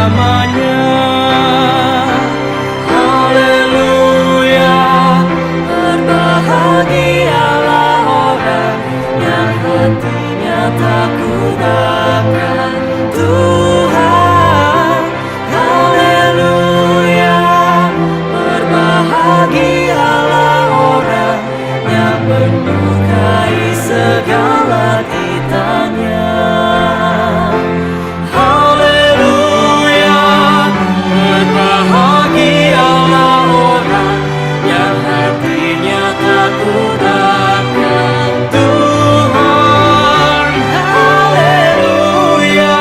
namanya. Haleluya, berbahagialah orang yang hatinya takut akan Tuhan. Haleluya, berbahagialah orang yang menyukai segala kitanya. Haleluya, berbahagialah orang yang hatinya takut akan Tuhan. Haleluya,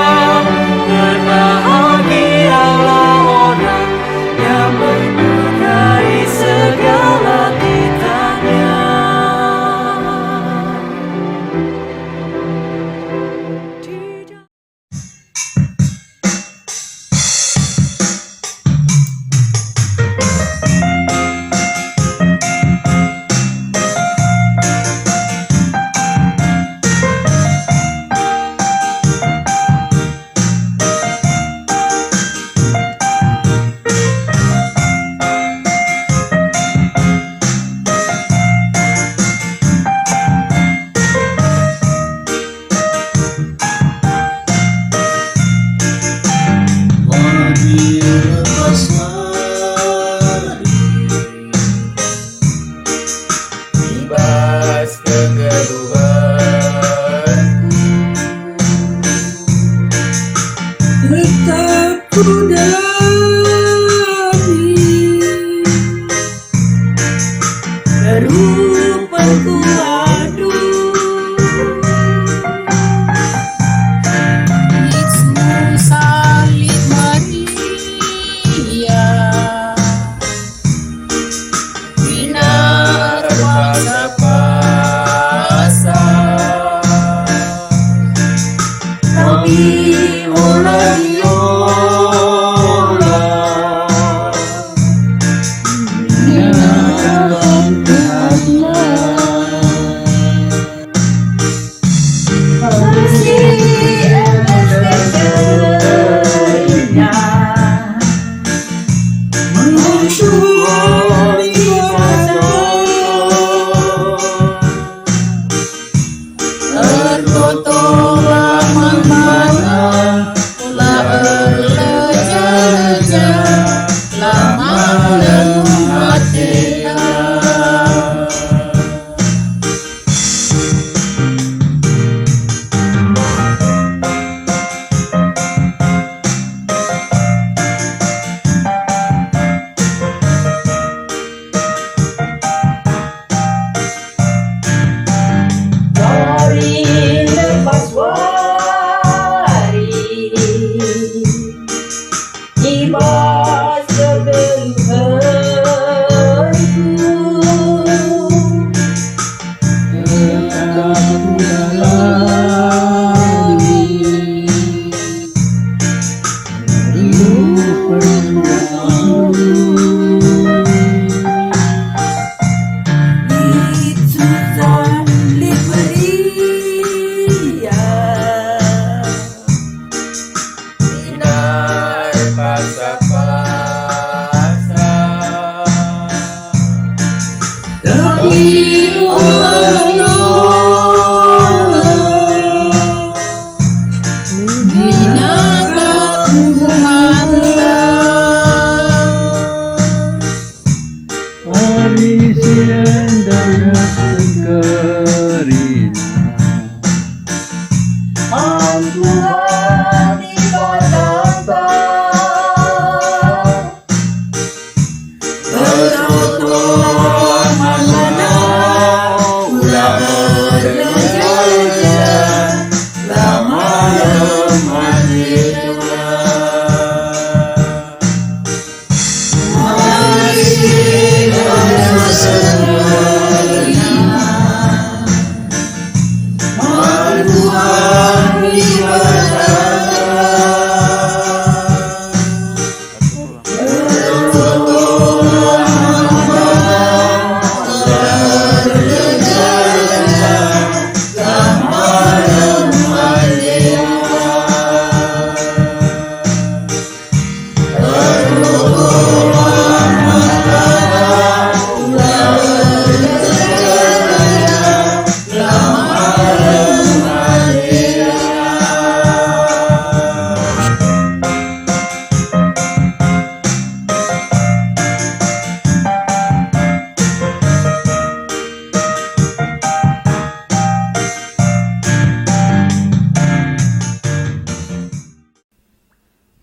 berbahagialah orang yang menyukai segala kitanya. Bebas kegeluhanku, tetap ku dalami kerupanku aduh. Yesus salib Maria, binar terpaksa tapi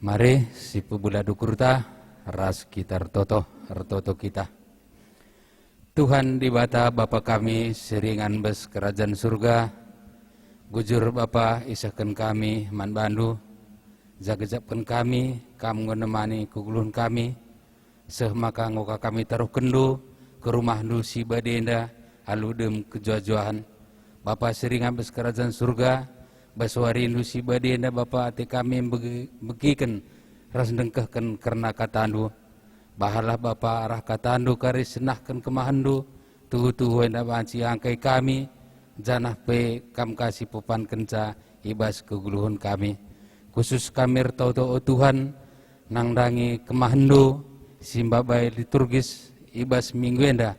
Mari si pebula dukurta ras kita retoto kita. Tuhan di bata Bapa kami seringan bes kerajaan surga. Gujur Bapa isahkan kami man bandu. Jagajapkan kami kamu menemani kugulun kami. Maka ngoka kami taruh kendu ke rumah nu si badenda aludem kejuajuan. Bapa seringan bes kerajaan surga. Baswari nu si badenda Bapa ati kami begiken ras dengkahkan karena katandu. Bahalah Bapa arah katandu kari senahkan kemahandu. Tuhu hendak banci angkai kami. Janah pe kam kasih pupan kenca ibas keguluhun kami. Khusus kami tau Tuhan nangdangi kemahandu. Simbabai liturgis ibas minggu enda.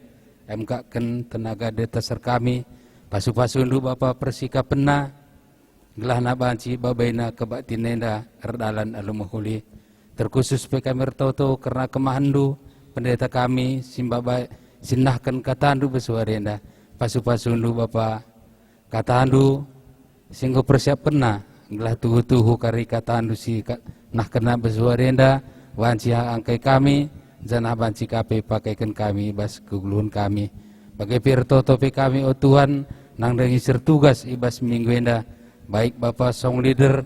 Emkaken tenaga detasar kami. Pasu-pasundu Bapa persikap pena. Gelah na banci babaina kebatin enda erdalan alumuhuli. Terkhusus pe kami tau karena kemahandu. Pendeta kami simbabai sinahkan katandu besuarenda. Pasu-pasundu Bapa katandu singgo persiap pena. Gelah tuhu kari katandu si nah kena besuarenda. Banci angkai kami. Janah banci kape pakaikan kami ibas keguluhun kami. Bagai pirtoto pe kami o Tuhan nang dengi sertugas ibas minggu enda. Baik Bapa song leader,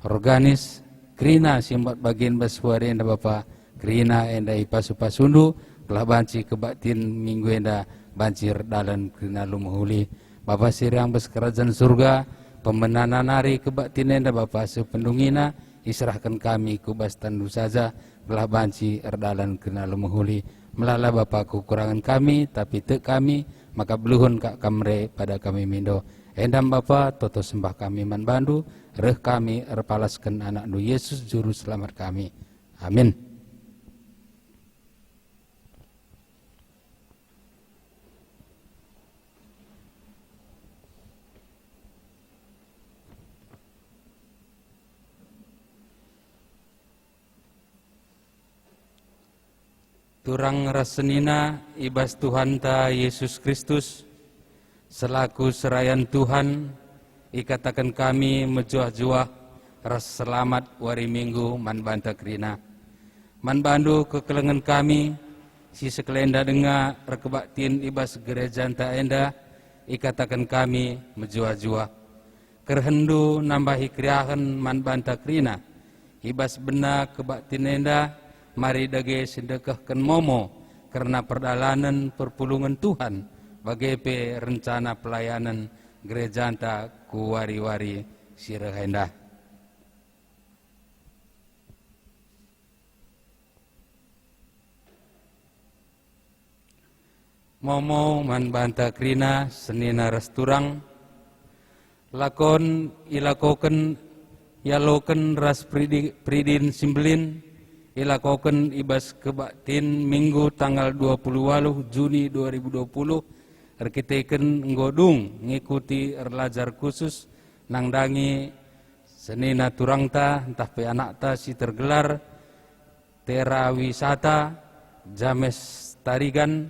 organis, krina simbat bagian baswari enda Bapa, krina enda ipasu-pasundu, telah banci kebatin minggu enda bancir dalan krina lumuhuli. Bapa sirang bas kerajaan surga, pemenanan hari kebatin enda Bapa sependungina, israhkan kami kubas tandu saja, telah banci erdalan krina lumuhuli. Melala Bapa kekurangan kami, tapi tek kami, maka beluhun kak kamre pada kami mindo. Endam Bapa toto sembah kami man bandu, reh kami erpalaskan anak nu Yesus juru selamat kami. Amin. Turang rasenina ibas Tuhan ta Yesus Kristus. Selaku serayan Tuhan, ikatakan kami mejuah-juah ras selamat wari minggu man banta krina. Man bandu kekelengan kami, si sekelenda denga rekebaktin ibas gereja anta enda, ikatakan kami mejuah-juah. Kerhendu nambahi kriahan man banta krina, ibas bena kebaktin enda, mari dage sedekahkan momo, karena perdalanan perpulungan Tuhan. Bagai rencana pelayanan gereja anta ku wari-wari sirahenda. Momo man banta krina senina resturang lakon ilakoken yaloken ras pridin simbelin ilakoken ibas kebaktin minggu tanggal 28 Juni 2020 Arkiteken nggodung ngikuti erlajar khusus nangdangi senina turangta entah pe anakta si tergelar tera wisata james tarigan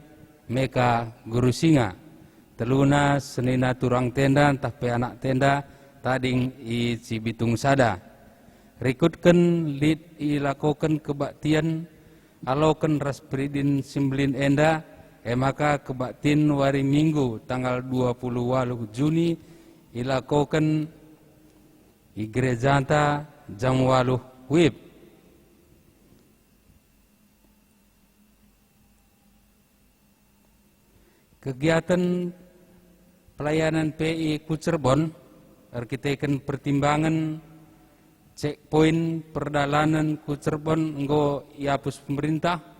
meka guru singa teluna senina turang tenda entah pe anak tenda tading i cibitung sada rikutken lid ilakoken kebaktian aloken raspridin simbelin enda maka kebaktin wari minggu tanggal 28 Juni ilakoken i gereja anta jam 8 wib. Kegiatan pelayanan PI ku Cirebon arkiteken pertimbangan checkpoint perdalanan ku Cirebon nggo iapus pemerintah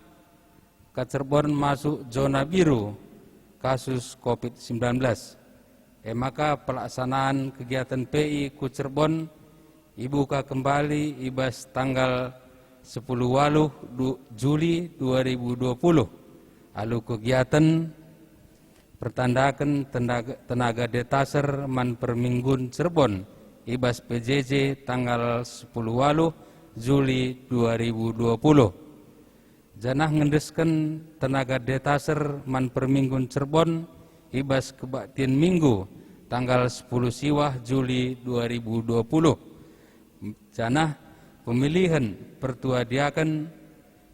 ke Cirebon masuk zona biru kasus COVID-19. Maka pelaksanaan kegiatan PI ku Cirebon dibuka kembali ibas tanggal 10 Juli 2020. Lalu kegiatan pertandakan tenaga detaser man perminggun Cirebon ibas PJJ tanggal 10 Juli 2020. Janah ngendeskan tenaga detaser man perminggun Cirebon ibas kebaktian minggu tanggal 10 Siwah Juli 2020. Janah pemilihan pertua diaken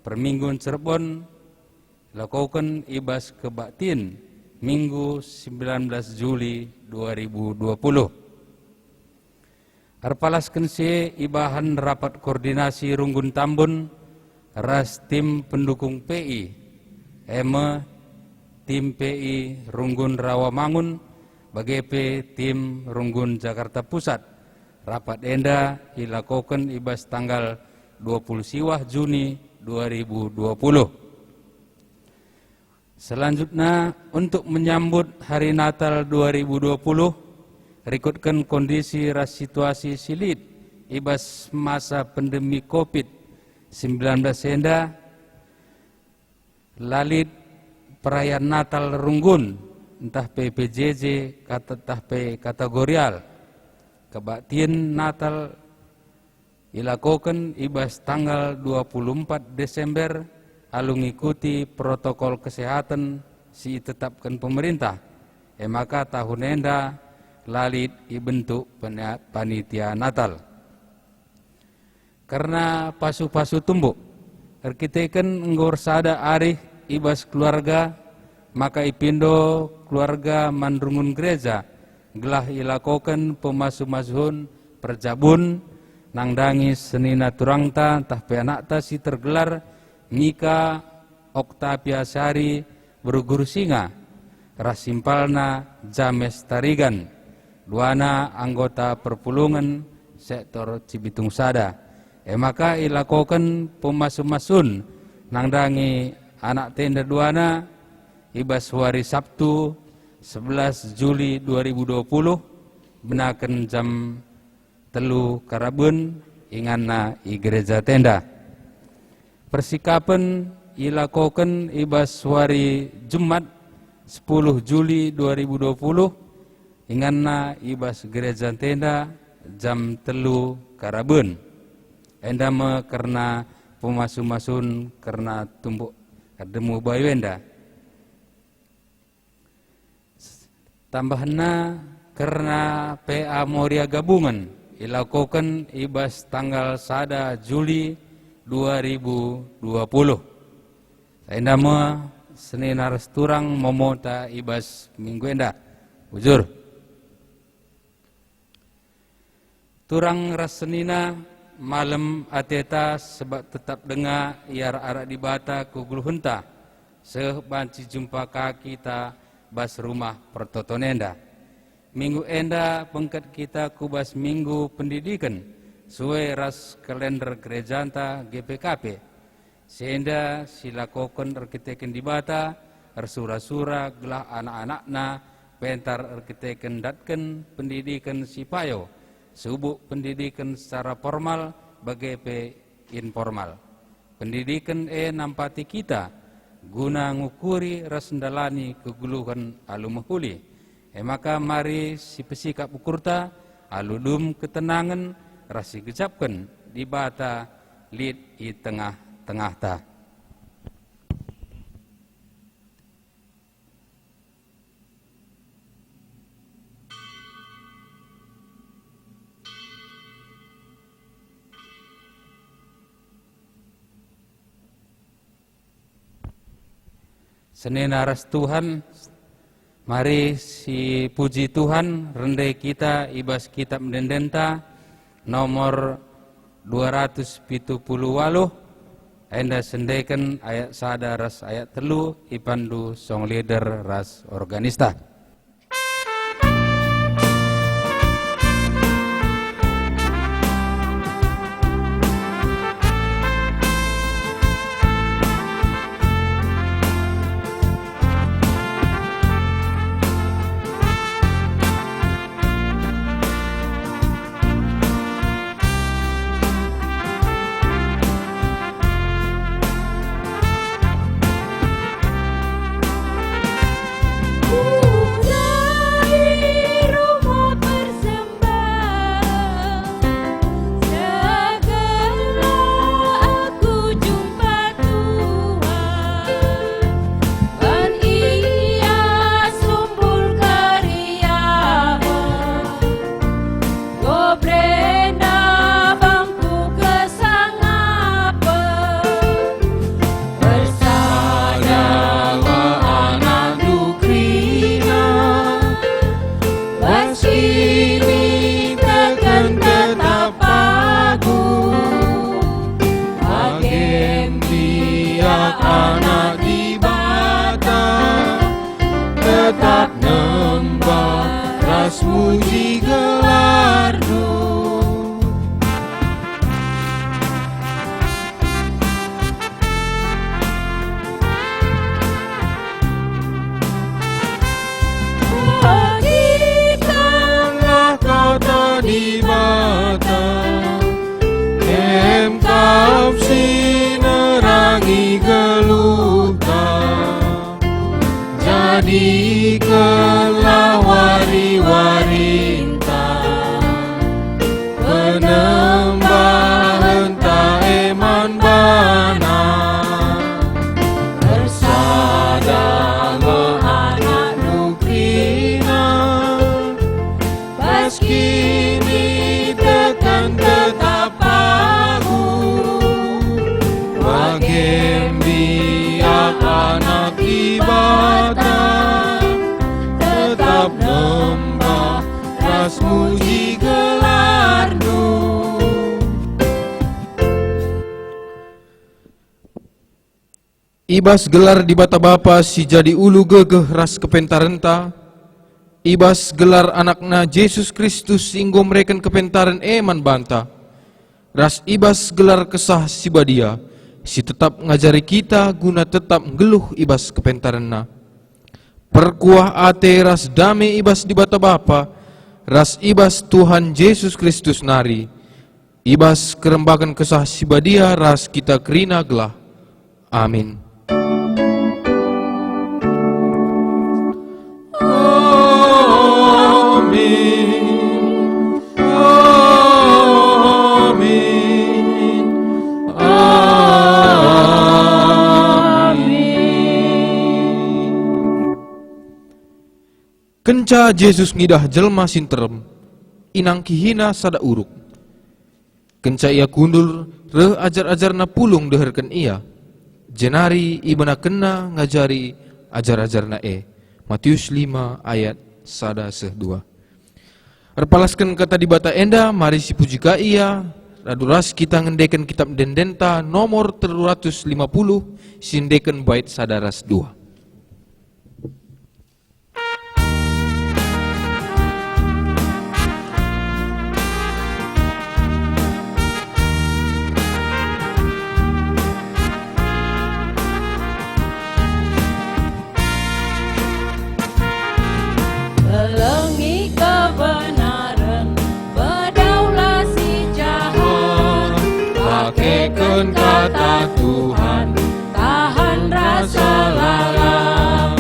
Permingguan Cirebon lakukan ibas kebaktian Minggu 19 Juli 2020. Arpalasken se ibahan rapat koordinasi Runggun Tambun ras tim pendukung PI tim PI Runggun Rawamangun BGP tim Runggun Jakarta Pusat. Rapat enda dilakukan ibas tanggal 20 Siwah Juni 2020. Selanjutnya untuk menyambut hari Natal 2020, rekutkan kondisi ras situasi silit ibas masa pandemi COVID-19 enda lalit perayaan Natal Runggun entah PPJJ entah P kategorial kebaktian Natal dilakukan ibas tanggal 24 Desember alung ikuti protokol kesehatan si tetapkan pemerintah. Maka tahun enda lalit dibentuk panitia Natal. Karena pasu-pasu tumbuk, arkiteken nggor sada arih ibas keluarga, maka ipindo keluarga mandrungun gereja, gelah ilakokan pemasu-masuhun perjabun, nangdangi senina turangta, tah peanakta si tergelar, Mika Oktavia Sari beruguru singa, rasimpalna James Tarigan, duana anggota perpulungan sektor Cibitung Sada. Maka ilakokan pemasu-masun nangdangi anak tenda duana ibas hari Sabtu 11 Juli 2020 benaken jam telu Karabun inganna i gereja tenda. Persikapan ilakokan ibas hari Jumat 10 Juli 2020 inganna ibas gereja tenda jam telu Karabun. Endama karena pemasu-masun karena tumbuk ademu bayu enda. Tambahna karena PA Moria gabungan ilakukan ibas tanggal 1 Juli 2020. Endama Senin aras turang momota ibas minggu enda. Ujur. Turang ras senina malam ateta sebab tetap dengar iar arak di bata kuguluhunta sebanci jumpa kaki kita bas rumah pertoton enda. Minggu enda pengkat kita kubas minggu pendidikan suai ras kalender gerejanta GPKP. Sehingga silakokan arkiteken di bata ersura-sura gelah anak-anakna pentar arkiteken datken pendidikan sipayo. Subuk pendidikan secara formal bagai informal. Pendidikan nampati kita guna ngukuri rasendalani keguluhan alumahuli. Maka mari si pesikap ukurta aludum ketenangan rasi gejapkan di bata lid di tengah-tengah ta. Senin aras Tuhan, mari si puji Tuhan rendai kita ibas kitab mendendenta nomor 278 enda sendaikan ayat sada ras ayat telu ipandu song leader ras organista. muji gelar-Mu. Tengah kota di bata, engkau sinerangi geluta, jadikanlah wari-warinta penembahan ta eman bana. Bersadanglah anak nukrina, pas kini tekan tetap aku, bagem biak anak ibada, tetap nembah ras muji gelar-Nu. Ibas gelar di bata bapa si jadi ulu gegeh ras kepentarenta, ibas gelar anakna Yesus Kristus singgo mereken kepentaran eman banta, ras ibas gelar kesah si badia, si tetap ngajari kita guna tetap geluh ibas kepentaranna. Perkuah ate ras dame ibas di bata bapa, ras ibas Tuhan Yesus Kristus nari, ibas kerembakan kesah si badia ras kita kerina gelah. Amin. Kenca Yesus ngidah jelma sinterem, inang kihina sada uruk. Kenca ia kundur, reh ajar-ajarna pulung deherken ia. Jenari ibana kena ngajari ajar-ajarna Matius 5 ayat 1-2. Erpalaskan kata di bata enda, mari si puji ka ia, raduras kita ngendeken kitab dendenta nomor 350, sindeken bait sadaras 2. Belengi kebenaran, berdaulat si jahat, Pakaikan kata Tuhan, tahan rasa lalang.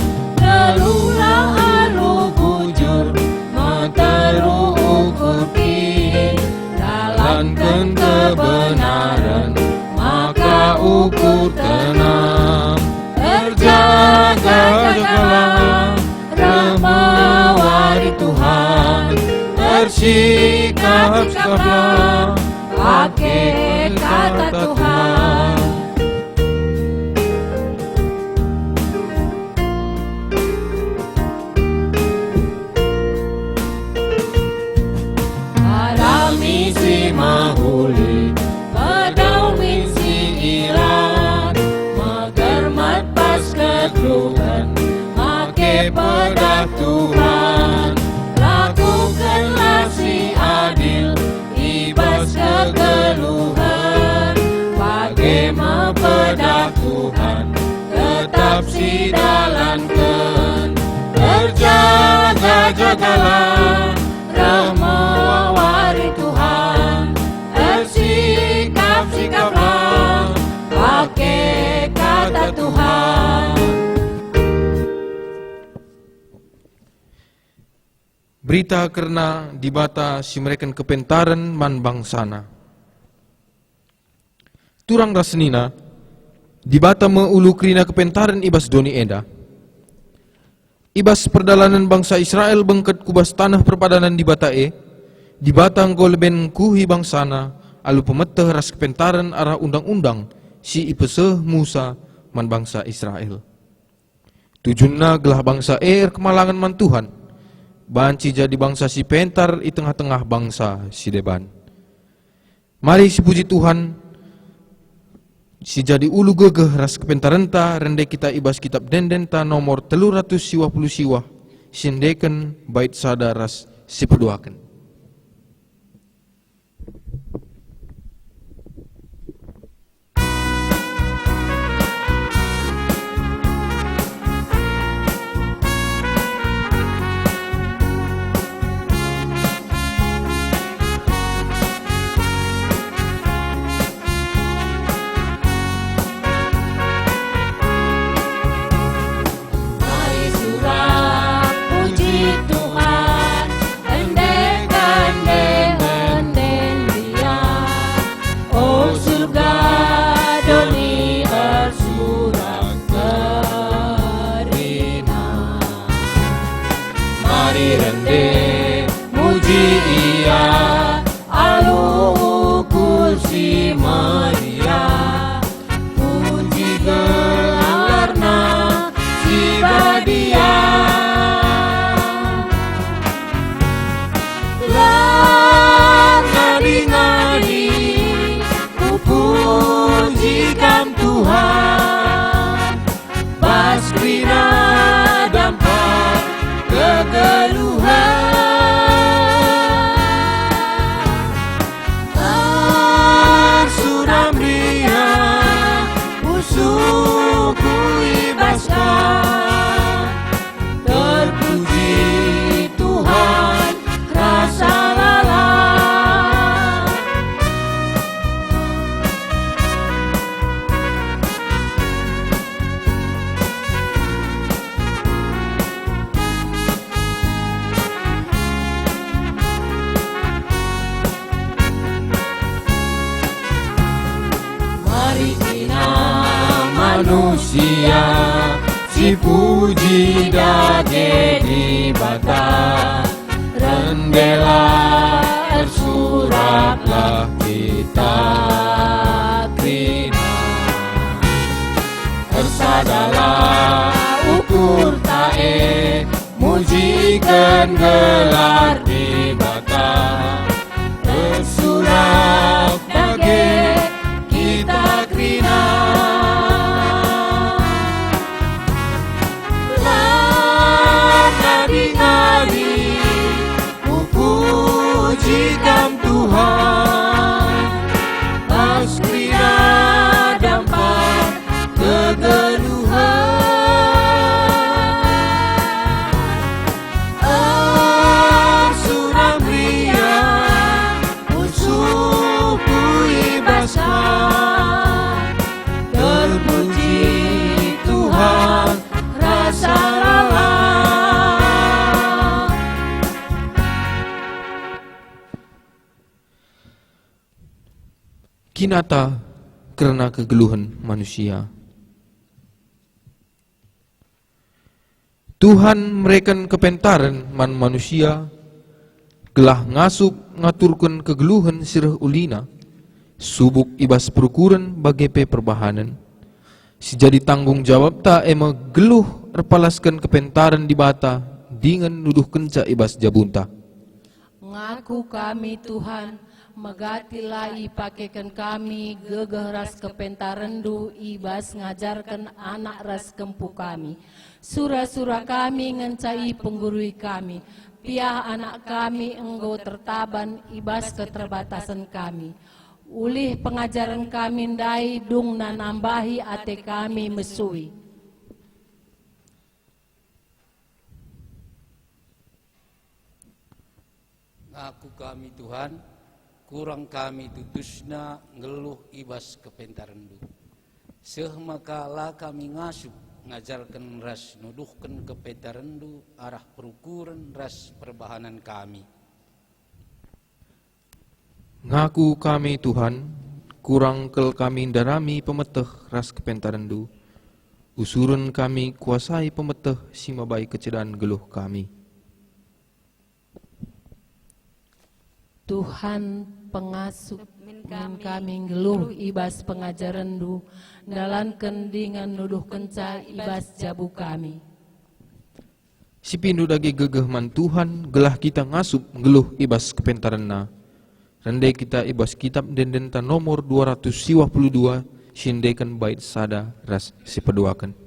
terulang alu bujur, menteru ukur kin, jalankan kebenaran, maka ukur tenang. Terjaga-jagalah remawari Tuhan, bersikap-sikaplah pakai kata Tuhan. Alami si mahuli, pedaumin si ilan, magermat pas kegeluhan, make pedah Tuhan. Lakukanlah si adil, ibas kegeluhan, bagaimana pedah Tuhan, tetap si dalankan. Berjaga-jagalah remawari Tuhan, bersikap-sikaplah pakai kata Tuhan. Berita karena dibata si mereka kepentaran man bangsana. Turang rasnina, dibata meulu krina kepentaran ibas doni eda. Ibas perdalanan bangsa Israel bengket kubas tanah perpadanan dibata dibata golben kuhi bangsana, alu pemeteh ras kepentaran arah undang-undang si ipeseh Musa man bangsa Israel. Tujunna gelah bangsa kemalangan man Tuhan, banci jadi bangsa si pentar di tengah-tengah bangsa si deban. Mari si puji Tuhan, si jadi ulu gegeh ras kepentarenta, rende kita ibas kitab dendenta nomor 350 siwah, sindeken bait sada ras sipeduaken. Mari surah puji Tuhan, endeng-endeng Dia. Oh surga doni bersurat kerina. Mari rendeng Muji Ia, alu kursi Maria. Puji gelarna siba Dia. Lah ngadi-ngadi ku pujikan Tuhan. Baskrina dampak kegeluhan. Tersuram ria musuhku ibaskan. Terpuji Tuhan rasa lalang. Mari kita manusia si puji dage di bata. Rendelah tersuratlah kita krina. Tersadalah ukur tae mujikan gelar di bata. Tersurat dage kita krina. Lah ngadi-ngadi ku pujikan Tuhan. Baskrina dampak kegeluhan. Suram ria musuhku ibaskan. Terpuji Tuhan rasa lalang. Kinata karena kegeluhan manusia. Tuhan mereken kepentaran man manusia, gelah ngasup ngaturkan kegeluhan sirah ulina, subuk ibas perukuran bagai perbahanan. Si jadi tanggung jawab ta ema geluh erpalaskan kepentaran di bata dengan nuduh kenca ibas jabunta. Ngaku kami Tuhan, megatilah pakaikan kami gegeh ras kepentarendu ibas ngajarkan anak ras kempu kami. Surah-surah kami ngencai penggurui kami. Piah anak kami engkau tertaban ibas keterbatasan kami. Ulih pengajaran kami ndai dung na nambahi ate kami mesui. Ngaku kami Tuhan, kurang kami tutusna ngeluh ibas kepentarendu. Sehmakala kami ngasup ngajarkan ras nuduhkan kepentarendu arah perukuran ras perbahanan kami. Ngaku kami Tuhan, kurang kel kami darami pemeteh ras kepentarendu. Usurun kami kuasai pemeteh simabai kecedaan geluh kami. Tuhan pengasup min kami ngeluh ibas pengajarandu dalan kendingan nuduh kenca ibas jabu kami. Si pindu dagi gegeh man Tuhan gelah kita ngasup ngeluh ibas kepentaranna. Rende kita ibas kitab dendenta nomor 252 sindekan bait sada ras sipeduakan.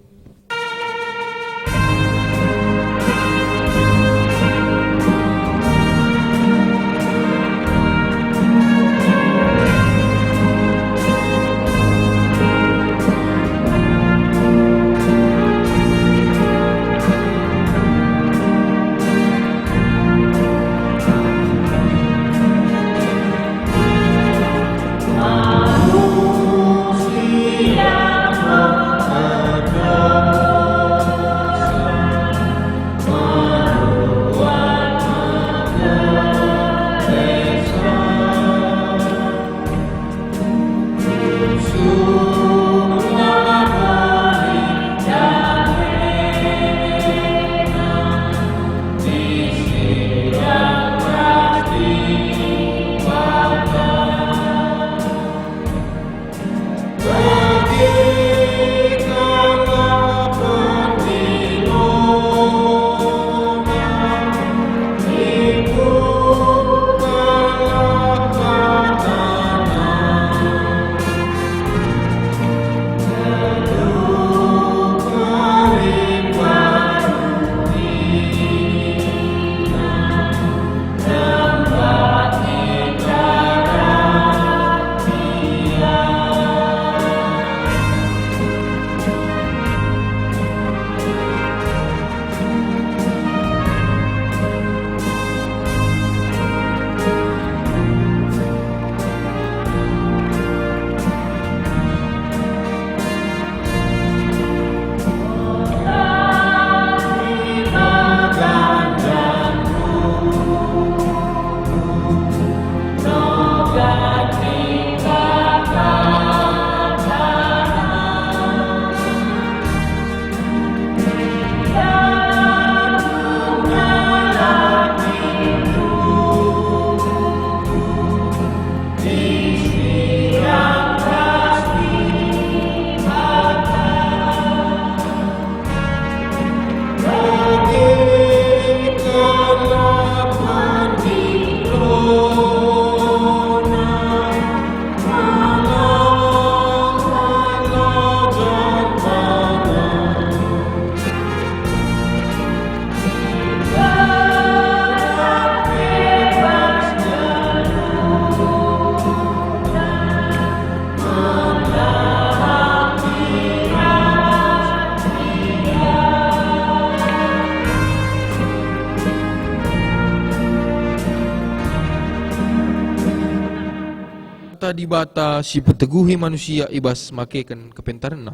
bata si peteguhi manusia ibas makekan kepentarenna.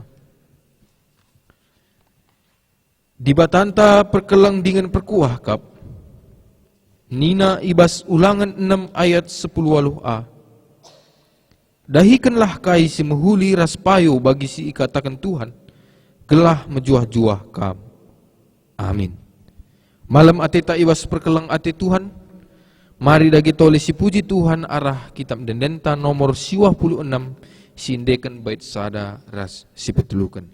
Di batanta perkelang dengan perkuah kap. Nina ibas ulangan 6 ayat 10a. Dahikanlah kai si mehuli ras payo bagi si ikatakan Tuhan. Gelah mejuah-juah kam. Amin. Malam ate tak ibas perkelang ate Tuhan. Mari dagi tole si puji Tuhan arah kitab dendenta nomor 26 sindekan bait sada ras si petulukan.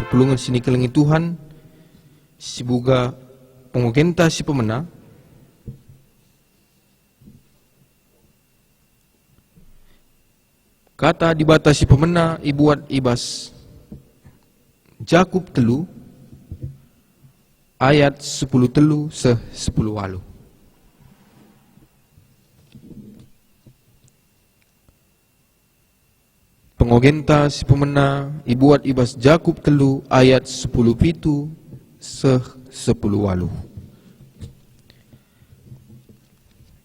Perpulungan sini kelengi Tuhan, si buga pengugenta si pemena, kata dibatasi pemena ibuat ibas Jakub telu ayat 10 telu se 10 walu. Pengogenta si pemena ibuat ibas Jakub telu ayat 10 pitu se 10 walu.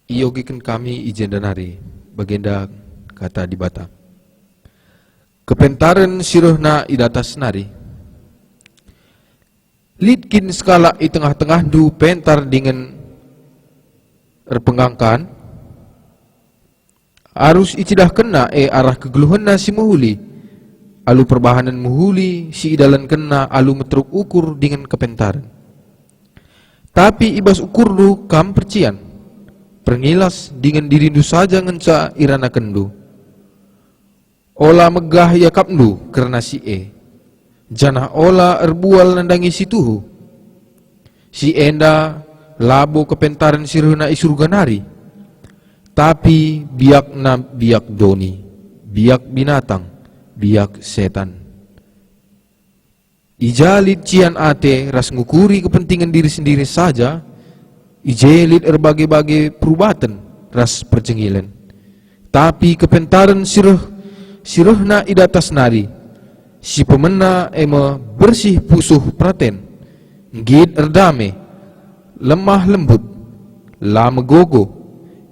Iyogikan kami ijen danari bagenda kata dibata. Kepentaran sirohna idatas nari. Litkin skala i tengah-tengah du pentar dengan erpenggangkan. Arus icidah kena arah kegeluhanna si muhuli. Alu perbahanan muhuli si idalan kena alu metruk ukur dengan kepentaran. Tapi ibas ukur du kam percian. Perngilas dengan dirindu saja ngenca irana kendu. Ola megah ya kapndu karena si Janah ola erbual nandangi si tuhu. Si enda labo kepentaran sirhuna isurga nari. Tapi biak na biak doni, biak binatang, biak setan. Ijalit cian ate ras ngukuri kepentingan diri sendiri saja. Ijelit berbagai-bagai perubatan ras perjengilan. Tapi kepentaran sirohna idatas nari. Si pemena ema bersih pusuh praten. Ngid erdame, lemah lembut, lama gogo.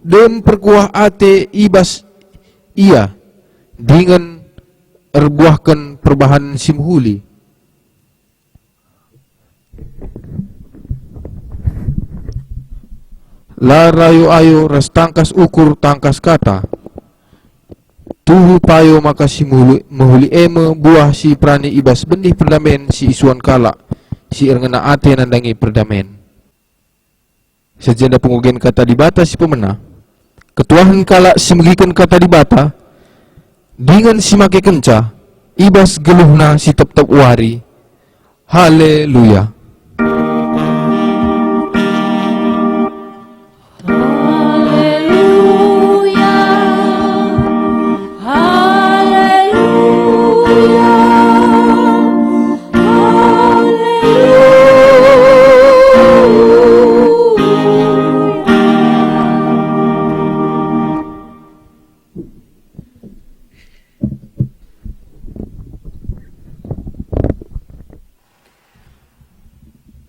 Dem perkuah ate ibas ia dengan erbuahkan perbahanan simhuli. La rayo ayo ras tangkas ukur tangkas kata. Tuhu payo maka si mahuli eme buah si prani ibas benih perdamen si isuan kala si erngena ate nandangi perdamen. Sejenda pengugen kata dibata si pemena. Ketuahan kala si megikan kata dibata dengan si make kenca ibas geluhna si tep-tep wari. Haleluya.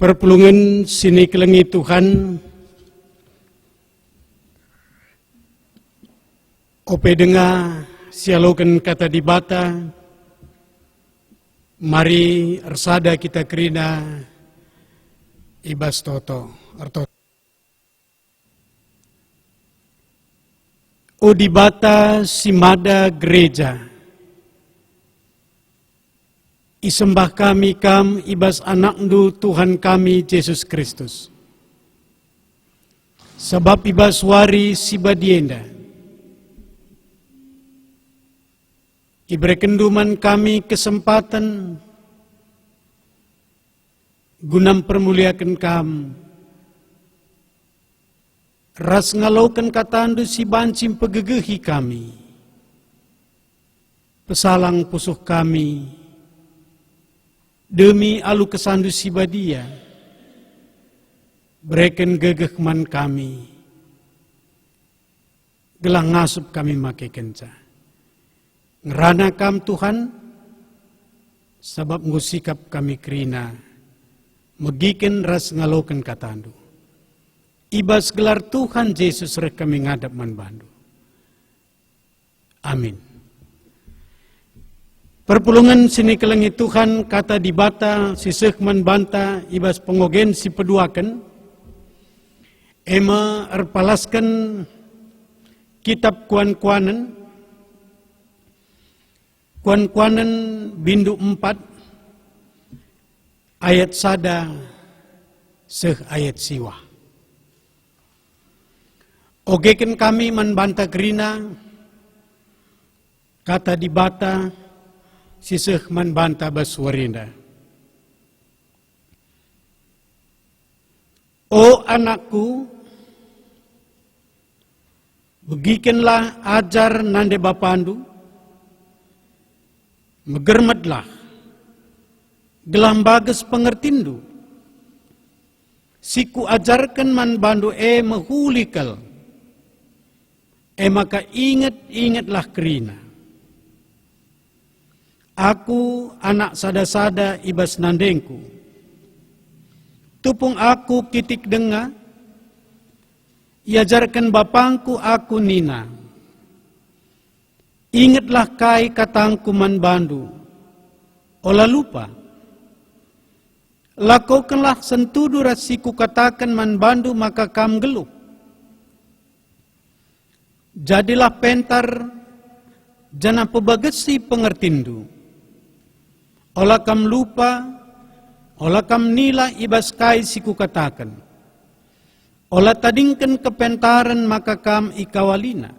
Perpulungan sini kelengi Tuhan, ope dengar sialokan kata dibata, mari ersada kita kerina ibas toto. O dibata simada gereja, isembah kami kam ibas anak ndu Tuhan kami Yesus Kristus. Sebab ibas wari sibadienda, ibre kenduman kami kesempatan gunam permuliakan kam. Ras ngalaukan katandu si bancim pegegehi kami. Pesalang pusuh kami. Demi alu kesandu si badia. Bereken gegehman kami. Gelang ngasup kami make kenca. Ngerana kam Tuhan. Sebab ngusikap kami kerina. Megiken ras ngalaukan katandu. Ibas gelar Tuhan Yesus rek kami ngadap manbandu. Amin. Perpulungan sini kelengi Tuhan kata dibata siseh manbanta ibas pengogen si peduakan. Ema erpalaskan kitab kuan-kuanan. Kuan-kuanan bindu 4 ayat sada seh ayat siwah. Ogeken kami manbanta kerina, kata dibata, siseh manbanta baswarinda. O anakku, begikenlah ajar nande bapandu, megermetlah, gelam bages pengertindu, siku ajarkan manbandu mehulikal, maka ingatlah kerina. Aku anak sada-sada ibas nandengku. Tupung aku kitik denga. Iajarkan bapangku aku nina. Ingatlah kai katangku manbandu. Ola lupa. Lakukanlah sentudu rasiku katakan manbandu maka kam geluh. Jadilah pentar jana pebagesi pengertindu. Ola kam lupa, ola kam nila ibas kai siku katakan. Ola tadingkan kepentaran maka kam ikawalina.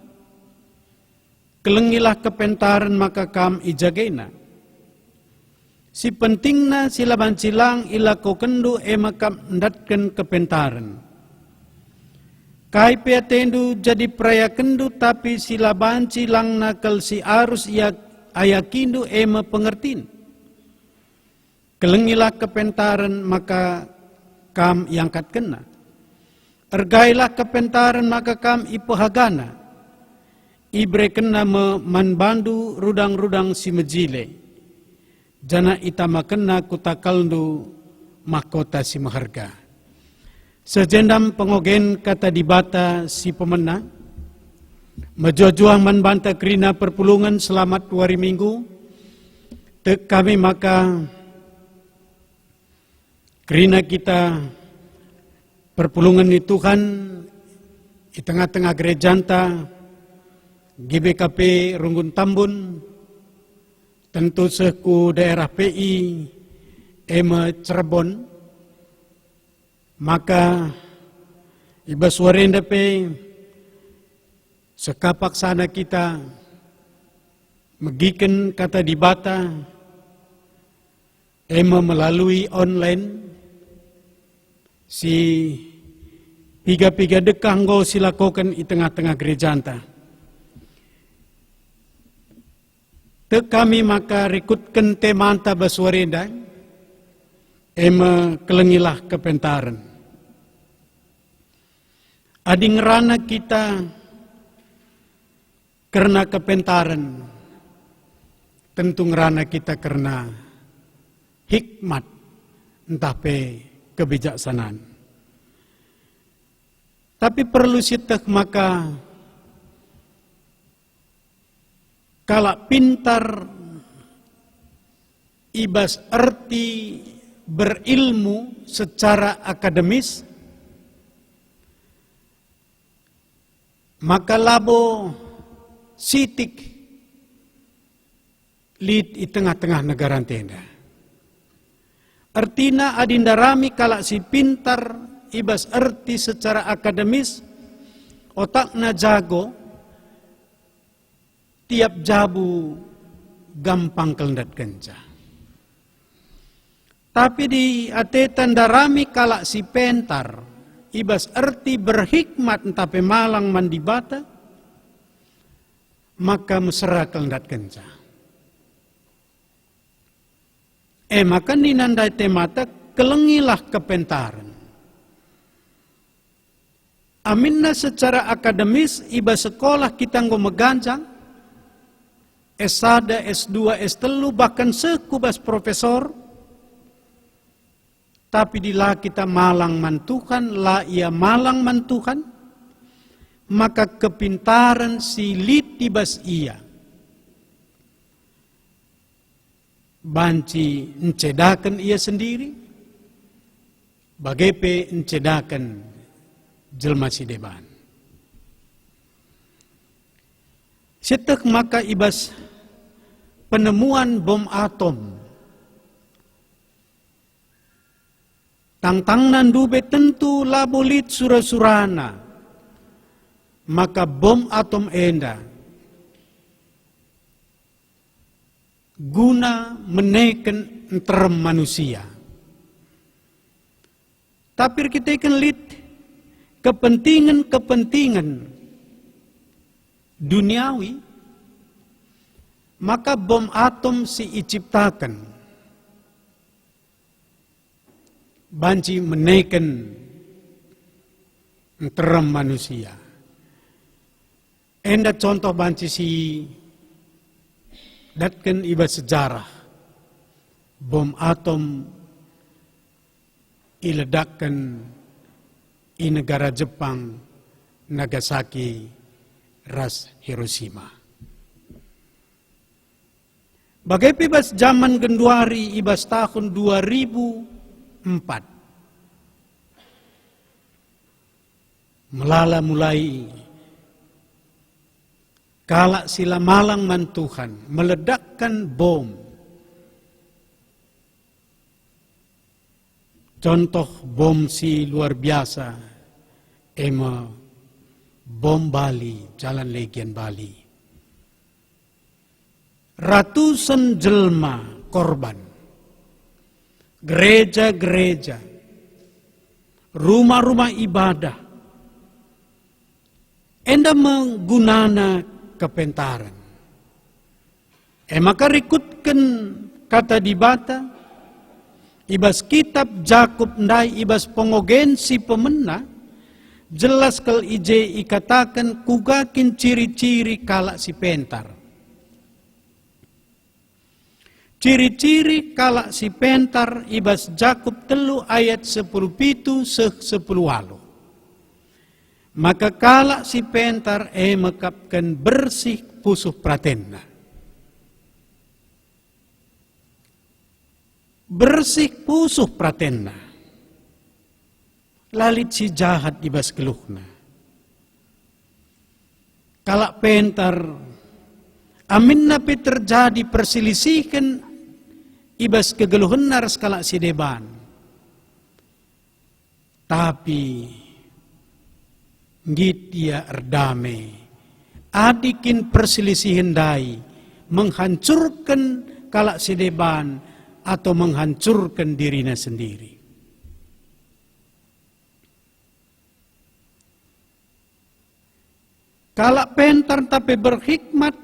Kelengilah kepentaran maka kam ijagena. Si pentingna sila bancilang ila ko kendu makam ndatkan kepentaran. Kai peatendu jadi praya kendu tapi sila banci lang nakal si arus ayakindu ema pengertin. Kelengilah kepentaran maka kam iangkat kena. Ergailah kepentaran maka kam ipahagana. Ibre kena manbandu rudang-rudang si mejile. Jana itama kena kutakaldu mahkota si maharga. Sejendam pengogen kata dibata si pemenang. Mejuang manbanta kerina perpulungan selamat 2 minggu. Tek kami maka kerina kita perpulungan ni Tuhan di tengah-tengah gerejanta GBKP Runggun Tambun. Tentu seku daerah PI Ema Cirebon. Maka iba suarenda pe sekapak sana kita megiken kata dibata ema melalui online si piga-piga dekah ngau silakokan di tengah-tengah gereja anta. Tek kami maka rekutkan temanta baswarenda ema kelengilah kepentaran. Adi ngerana kita karena kepentaran, tentu ngerana kita karena hikmat, entah pe kebijaksanaan. Tapi perlu sitek maka kalau pintar ibas arti berilmu secara akademis, maka labo sitik lid di tengah-tengah negara tenda. Artina adindarami kalau si pintar ibas arti secara akademis, otakna jago, tiap jabu gampang kelendat kenca. Tapi di atetan darami kalau si pintar ibas arti berhikmat tapi malang mandibata, maka mesra kelendat kenca. Maka ninandai temata kelengilah kepentaran. Aminna secara akademis iba sekolah kita nggo meganjang S1, S2, S3 bahkan sekubas profesor, tapi dila kita malang mantukan, la ia malang mantukan, maka kepintaran si lit ibas ia banci encedakan ia sendiri, bagepe encedakan jelma si deban. Setek maka ibas penemuan bom atom. Tangtangnan dube tentu labolit sura-surana. Maka bom atom enda guna menaikkan terem manusia. Tapi kita kan lihat kepentingan duniawi, maka bom atom si diciptakan banci menaikkan terem manusia. Enda contoh banci si datkan iba sejarah bom atom iledakkan i negara Jepang Nagasaki ras Hiroshima. Bagai ibas zaman genduari ibas tahun 2004 melala mulai kalak sila malang mantuhan meledakkan bom. Contoh bom si luar biasa, bom Bali, Jalan Legian Bali. Ratusan jelma korban, gereja-gereja, rumah-rumah ibadah, enda menggunana kepentaran. Maka rikutkan kata dibata, ibas kitab Jakub ndai ibas pengogen si pemena, jelas kal ije ikatakan kugakin ciri-ciri kalak si pentar. Ciri-ciri kalak si pentar ibas Jakub 3 ayat 10 walu. Maka kalak si pentar mekapkan bersih pusuh pratenna. Bersih pusuh pratenna. Lalit si jahat ibas keluhna. Kalak pentar amin napi terjadi perselisihan ibas kegeluhan naras kalak si deban. Tapi ngit dia erdame, adikin perselisihan dai, menghancurkan kalak si deban atau menghancurkan dirinya sendiri. Kalak pentar tapi berhikmat,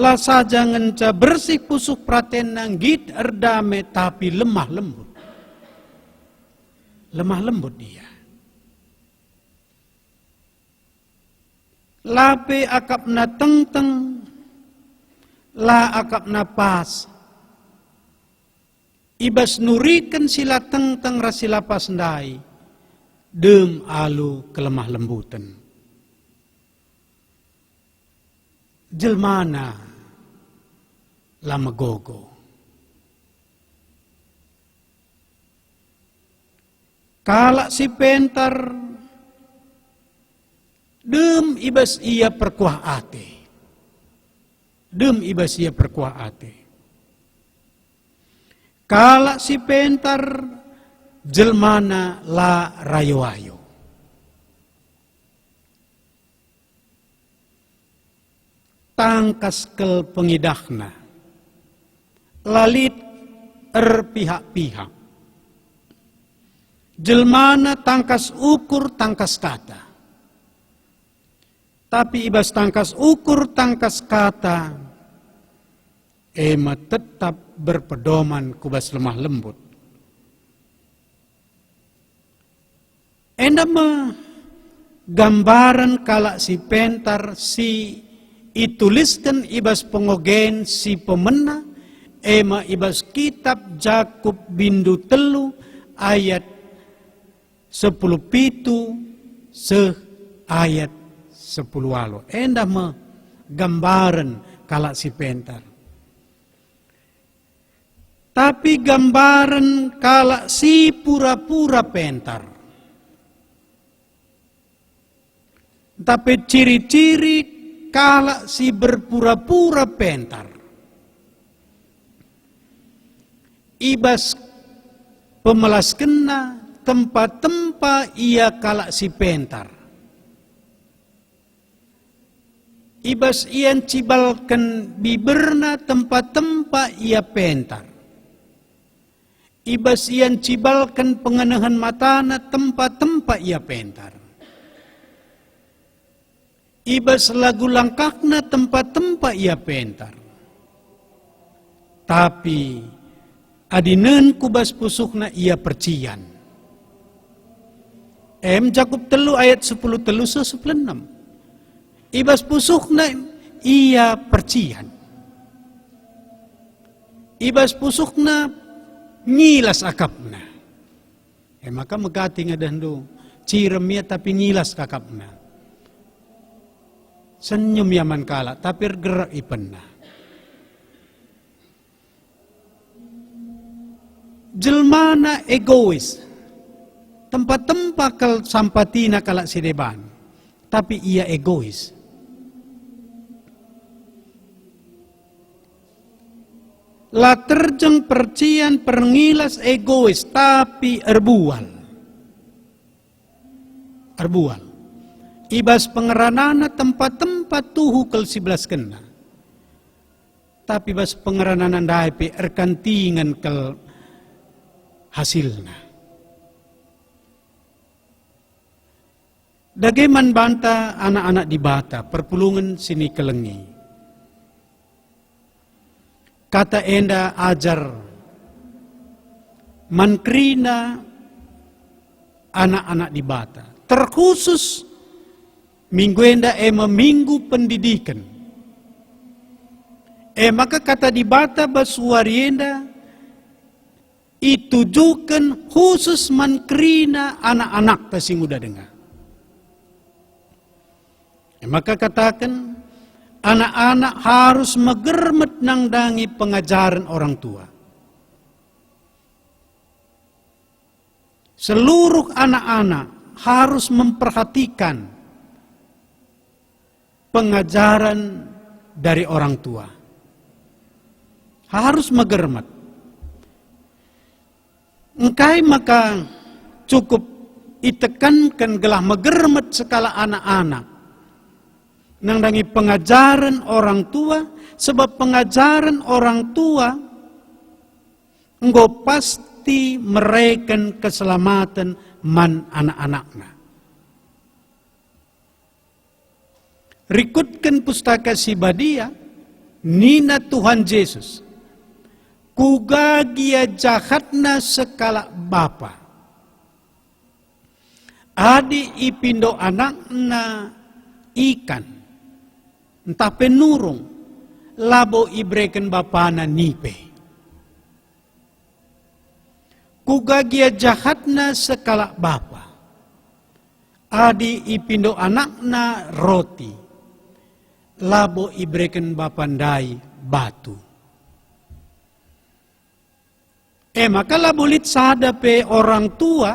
lah saja ngenca bersih pusuk praten nanggit erdame tapi lemah lembut. Lemah lembut dia. Lape akapna teng-teng, la akapna pas. ibas nurikan sila teng rasila pasndai, dem alu kelemah lembutan. Jelmana lama gogo. Kalak si pentar, dem ibas ia perkuah ate. Dem ibas ia perkuah ate. Kalak si pentar, jelmana la rayo-ayo. Tangkas kel pengidahna, lalit pihak-pihak. Jelmana tangkas ukur tangkas kata. Tapi ibas tangkas ukur tangkas kata, ema tetap berpedoman kubas lemah lembut. Enda gambaran kalak si pentar si ituliskan ibas pengogen si pemena, ema ibas kitab Jakub bindu telu ayat 10 pitu ayat 10 walu. Enda gambaran kalak si pentar. Tapi gambaran kalak si pura-pura pentar. Tapi ciri-ciri kalak si berpura-pura pentar. Ibas pemelas kena tempat-tempat ia kalak si pentar. Ibas ian cibalkan biberna tempat-tempat ia pentar. Ibas ian cibalkan pengenahan matana tempat-tempat ia pentar. Ibas lagu langkahna tempat-tempat ia pentar. Tapi adinen kubas pusukna ia percian. Jakub telu ayat 10 telu 96. Ibas pusukna ia percian. Ibas pusukna ngilas akapna. Maka megati ngadandu ciremnya tapi ngilas kakapna. Senyum yaman kala tapi gerak ipenna. Jelmana egois. Tempat-tempat kal sampatina kalak sideban. Tapi ia egois. La terjeng percian perngilas egois tapi erbual. Erbual. Ibas pengeranana tempat-tempat tuhu kel 11 kena. Tapi bas pengeranana daipe erkantingan kel hasilna. Dageman banta anak-anak di bata, perpulungan sini kelengi. Kata enda ajar mankrina anak-anak di bata. Terkhusus minggu enda minggu pendidikan. Maka kata di bata basuari enda itujukan khusus mankrina anak-anak tasing udah dengar. Maka katakan anak-anak harus megermet nangdangi pengajaran orang tua. Seluruh anak-anak harus memperhatikan pengajaran dari orang tua. Harus megermet. Engkai maka cukup itekankan gelah megermet sekala anak-anak. Nangdangi pengajaran orang tua, sebab pengajaran orang tua engkau pasti mereken keselamatan man anak-anaknya. Rikutkan pustaka Sibadia, Nina Tuhan Yesus, kugagia jahatna sekala bapa. Adi ipindo anakna ikan. Entah penurung, labo ibreken bapana nipe. kugagia jahatna sekala bapa. Adi ipindo anakna roti, labo ibreken bapandai batu. Maka labo lit sadape orang tua,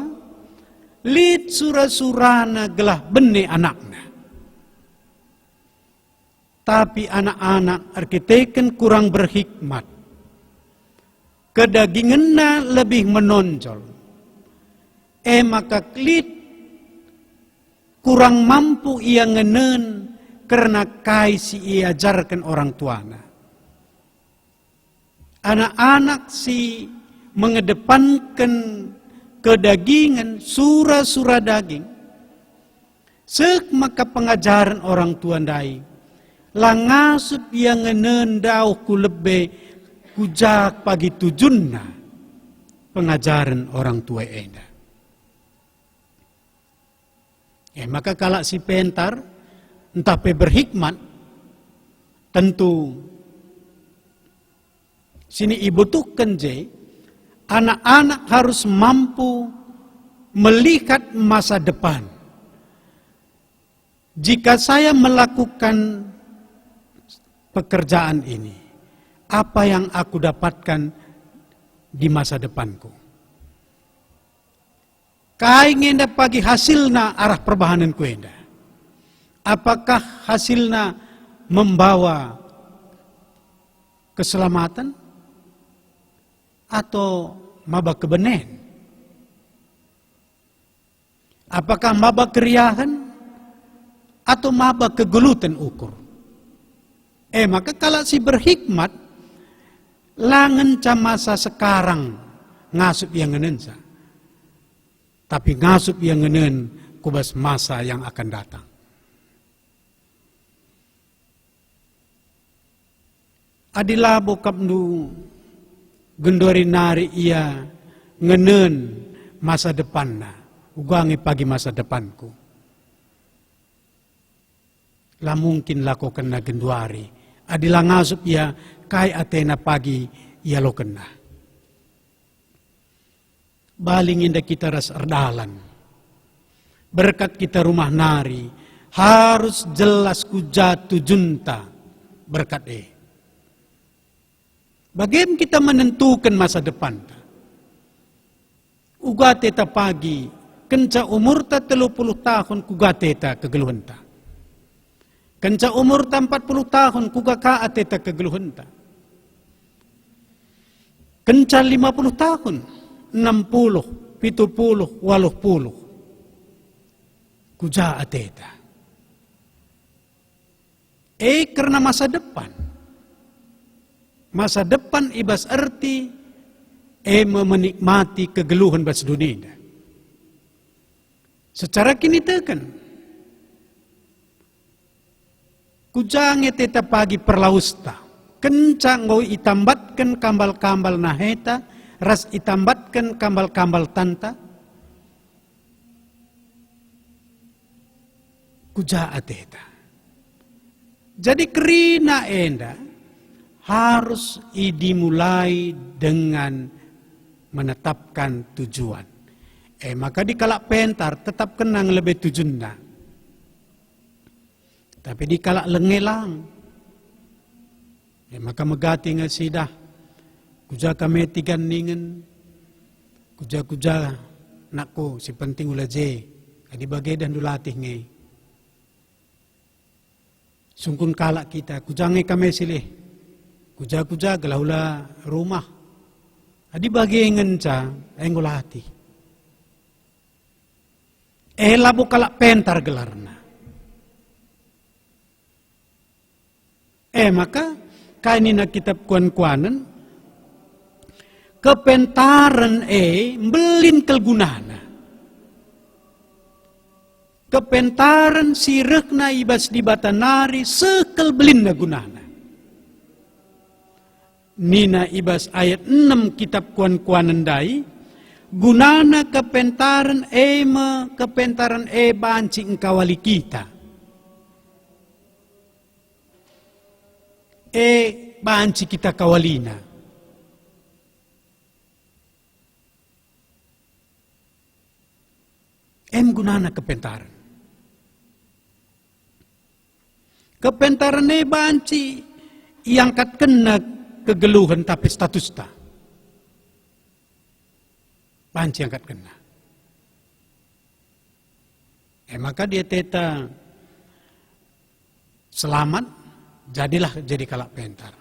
lit sura-surana gelah bene anakna. Tapi anak-anak arkiteken kurang berhikmat. Kedaginganna lebih menonjol. Maka lit kurang mampu ia ngenen karena kai si ia ajarkan orang tuana. Anak-anak si mengedepankan kedagingan, sura-sura daging. Sek maka pengajaran orang tua dai. Langasut yang ngenen dauh ku lebe kujak pagi tujunna pengajaran orang tua enda. Maka kalau si pentar entah pe berhikmat, tentu sini ibu tuken je, anak-anak harus mampu melihat masa depan. Jika saya melakukan pekerjaan ini, apa yang aku dapatkan di masa depanku? Kai ngenda pagi hasilna arah perbahanan kuenda. Apakah hasilna membawa keselamatan atau maba kebenen? Apakah maba keriahan atau maba kegelutan ukur? Maka kalau si berhikmat, langen masa sekarang ngasup yang ngenensa. Tapi ngasup yang ngenen kubas masa yang akan datang. Adilabo kapnu gendori nari ia ngenen masa depanna. Ugangi pagi masa depanku. Lah mungkin lakukan na genduari. Adila ngasup ia kai atena pagi ia lo kena. Baling indah kita ras erdalan. Berkat kita rumah nari. Harus jelas ku jatuh junta. Berkat Bagaimana kita menentukan masa depan? Uga teta pagi. Kenca umur ta 30 tahun kuga teta kegeluhenta. Kenca umur ta 40 tahun kuga ka teta kegeluhenta. Kenca 50 tahun. 60, 70, 80. Kuja ateta. Karena masa depan. Masa depan ibas arti menikmati kegeluhan bas dunia. Secara kini tekan. Kujange teta pagi perlausta. Kencang ngoi itambatkan kambal-kambal naheta. Ras itambatkan kambal-kambal tanta. Kuja ateta. Jadi kerina enda harus dimulai dengan menetapkan tujuan. Maka di kalak pentar tetap kenang lebih tujuannya. Tapi di kalak lengelang. Maka megati ngasidah. Kuja kami tigan ningen, kuja nakku si penting ula je, adi bagai dan dulatih nge. Sungkun kalak kita, kuja nge kami silih, kuja gelaulah rumah, adi bagai ngenca, engulati. Labu kalak pentar gelarna. Maka kaini na kitab kuan-kuanan. Kepentaran belin kelgunana. Kepentaran sirekna ibas di batanari sekel belin na gunana. Nina ibas ayat 6 kitab kuan-kuanan dai. Gunana kepentaran kepentaran banci engkawali kita. Banci kita kawalina. gunana kepentaran? Kepentaran banci iangkat kena kegeluhan tapi status ta. Banci angkat kena. Maka dia teta selamat, jadilah jadi kalak pentar.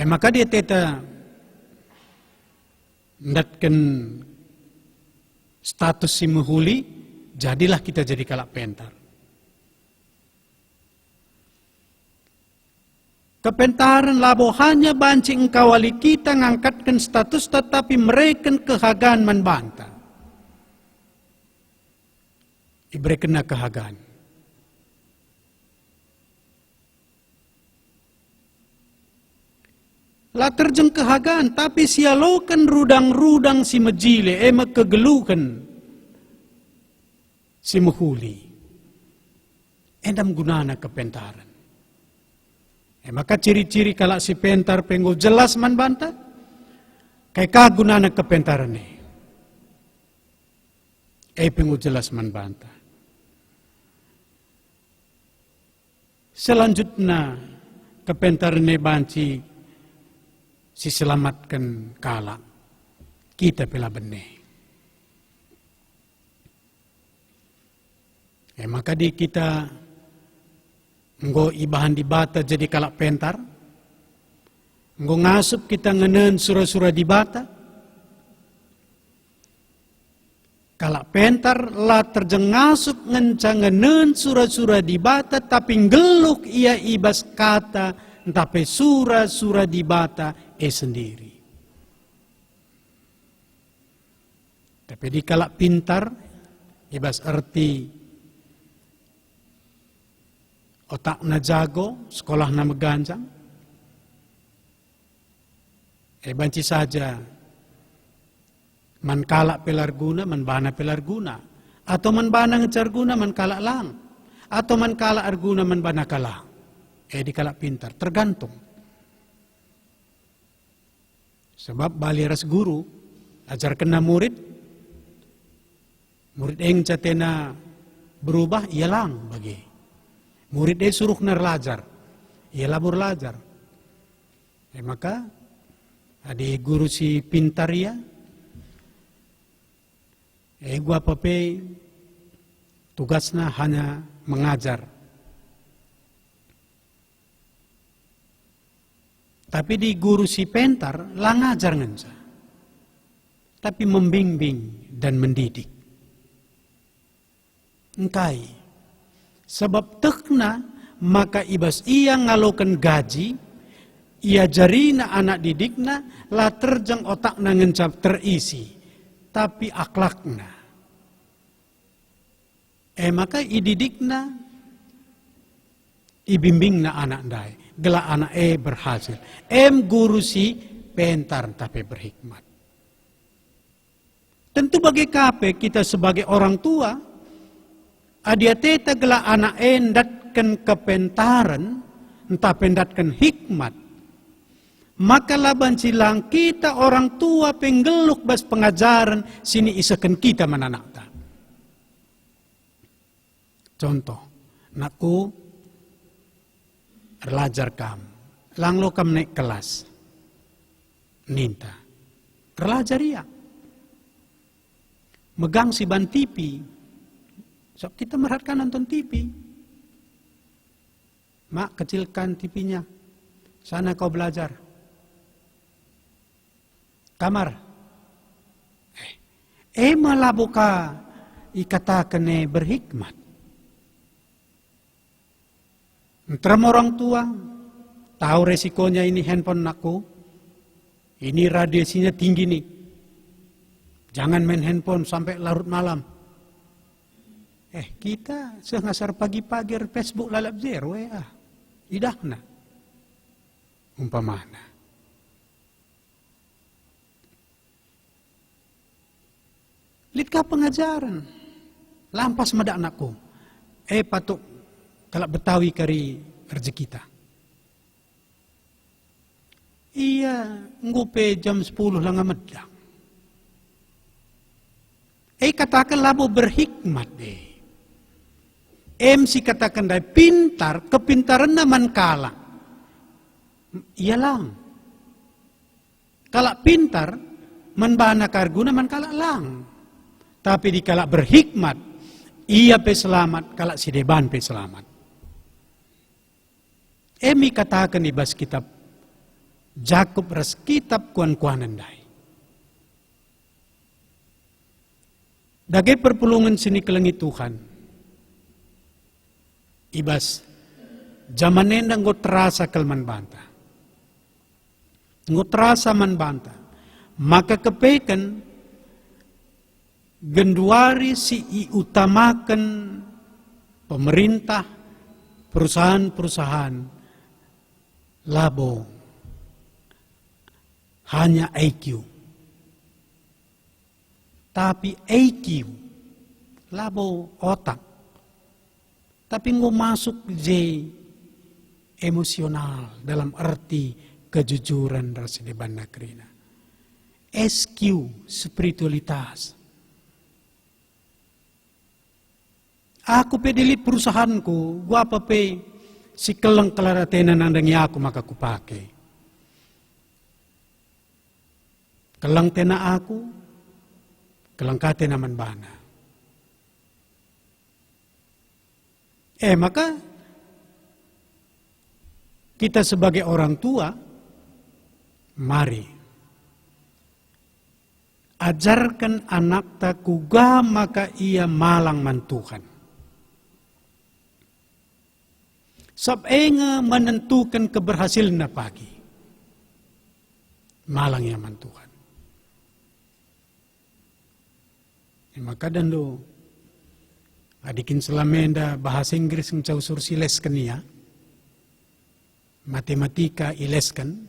Maka dia teta ndatkan status si muhuli, jadilah kita jadi kalak pentar. Kepentaran labo hanya banci engkau wali kita ngangkatkan status tetapi mereka kehagaan membanta. Iberikan kehagaan. Lah terjeng kehagaan tapi sialokan rudang-rudang si mejile emak kegelukan si muhuli. Endam gunana kepentaran. Maka ciri-ciri kalau si pentar penggo jelas man banta, kay kagunana kepentaran ni. Penggo jelas man banta. Selanjutnya kepentaran ni banci si selamatkan kala kita pela benih. Maka di kita nggo ibahan di bata jadi kalak pentar, nggo ngasup kita ngenen sura-sura di bata, kalak pentar lah terjeng ngasup ngencang ngenen sura-sura di bata tapi ngeluk ia ibas kata tapi sura-sura di bata sendiri. Tapi di kalak pintar ibas arti otak na jago, sekolah na meganjang. Banci saja man kalak pelarguna, man bana pelarguna, atau man bana ngecarguna, man kalak lang, atau man kalak arguna, man bana kalang. Di kalak pintar, tergantung. Sebab bali ras guru, ajar kena murid yang catena berubah, ia lang bagi. Murid dia suruh nerlajar, ia labur lajar. Maka ada guru si pintar ya, gua pape tugasnya hanya mengajar. Tapi di guru si pentar lah ngajar ngenca, tapi membimbing dan mendidik. Engkai. Sebab tekna maka ibas ia ngalokan gaji, ia jarina anak didikna, lah terjang otakna ngencap terisi, tapi akhlakna. Maka ididikna, ibimbingna anak dai, gela anak berhasil. Guru si pentar tapi berhikmat. Tentu bagi kape kita sebagai orang tua, adia teta gela anak endatkan kepentaran, entah pendatkan hikmat. Maka laban silang kita orang tua penggeluk bas pengajaran sini isakan kita mananakta. Contoh, nakku relajar kam, langlo kam naik kelas, ninta, relajar ya, megang si ban TV. So, kita merhatkan nonton TV. Mak, kecilkan TV-nya. Sana kau belajar. Kamar. Malah buka ikatakan berhikmat. Entram orang tua, tahu resikonya ini handphone aku. Ini radiasinya tinggi nih. Jangan main handphone sampai larut malam. Kita sengasar pagi-pagi Facebook lalap zero idahna umpamana. Litka pengajaran lampas madak anakku. Patuk kalau Betawi kari rezeki kita. Iya, ngupe jam 10 lang medang. Katakan labo berhikmat deh. MC katakan dai pintar, kepintaran naman kala. Iyalang. Kala pintar, manbana karguna man kala lang. Tapi di kala berhikmat, ia pe selamat, kala si deban pe selamat. Emi katakan di bas kitab Jakub ras kitab kuan-kuanan dai. Dagai perpulungan sini kelengi Tuhan. Ibas zaman nendang go terasa kelman banta. Go terasa man banta. Maka kepekan genduari si utamakan pemerintah, perusahaan-perusahaan labo hanya IQ. Tapi IQ labo otak. Tapi nggak masuk J emosional dalam arti kejujuran rasa di banda kerina. SQ spiritualitas. Aku pedili perusahaanku, gua apa pe si keleng kelaratena nandangi aku maka ku pakai. Keleng tena aku, keleng katena man bana. Maka kita sebagai orang tua, mari ajarkan anak ta kuga maka ia malang mantukan. Sab enga menentukan keberhasilan na pagi. Malang ia mantukan. Maka dando adikin selamenda bahasa Inggris ng causur siles kaniya, matematika ileskan,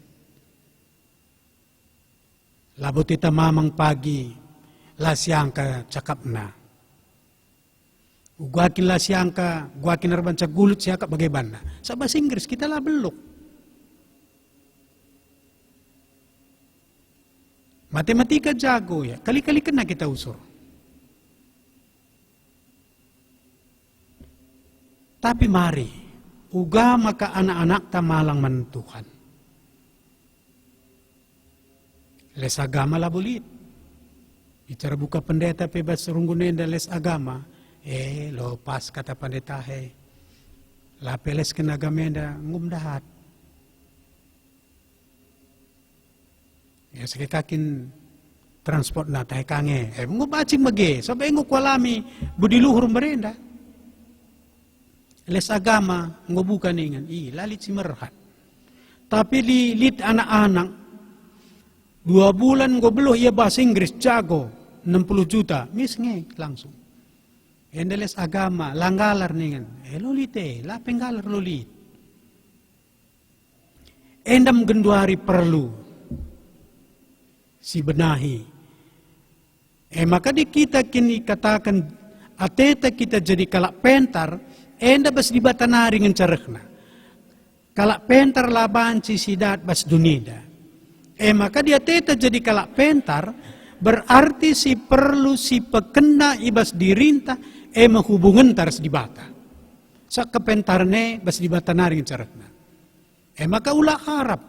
labot ita mamang pagi, lasyang ka cakap na. Ugwakin lasyang ka, gwakin narban sa gulut siya ka bagaimana. Sa bahasa Inggris kita lah belok. Matematika jago ya, kali-kali kena kita usur. Tapi mari, uga maka anak-anak ta malang menentukan. Les agama lah bulit. Bicara buka pendeta bebas runggunen dan les agama. Lopas kata pendeta La peles kena agamenda ngumdahat. Ya sekekakin transport na tahe kange. Ngubacing mage. Sabay ngukwalami budiluhur merenda. Les agama ngobukan dengan lalit si merhat. Tapi lilit anak-anak 2 bulan ngobeloh ia bahasa Inggris jago 60 juta misnge langsung. Les agama langgalar dengan lolite la penggalar lolit. Endam genduari perlu si benahi. Maka di kita kini katakan ateta kita jadi kalak pentar. Enda bas dibatanari ngan carekna. Kalak pentar laban si sidat bas dunida. Maka dia teta jadi kalak pentar, berarti si perlu si pekena ibas dirintah, menghubungan taras dibata. Sa kepentarne bas dibatanari ngan carekna. Maka ulah harap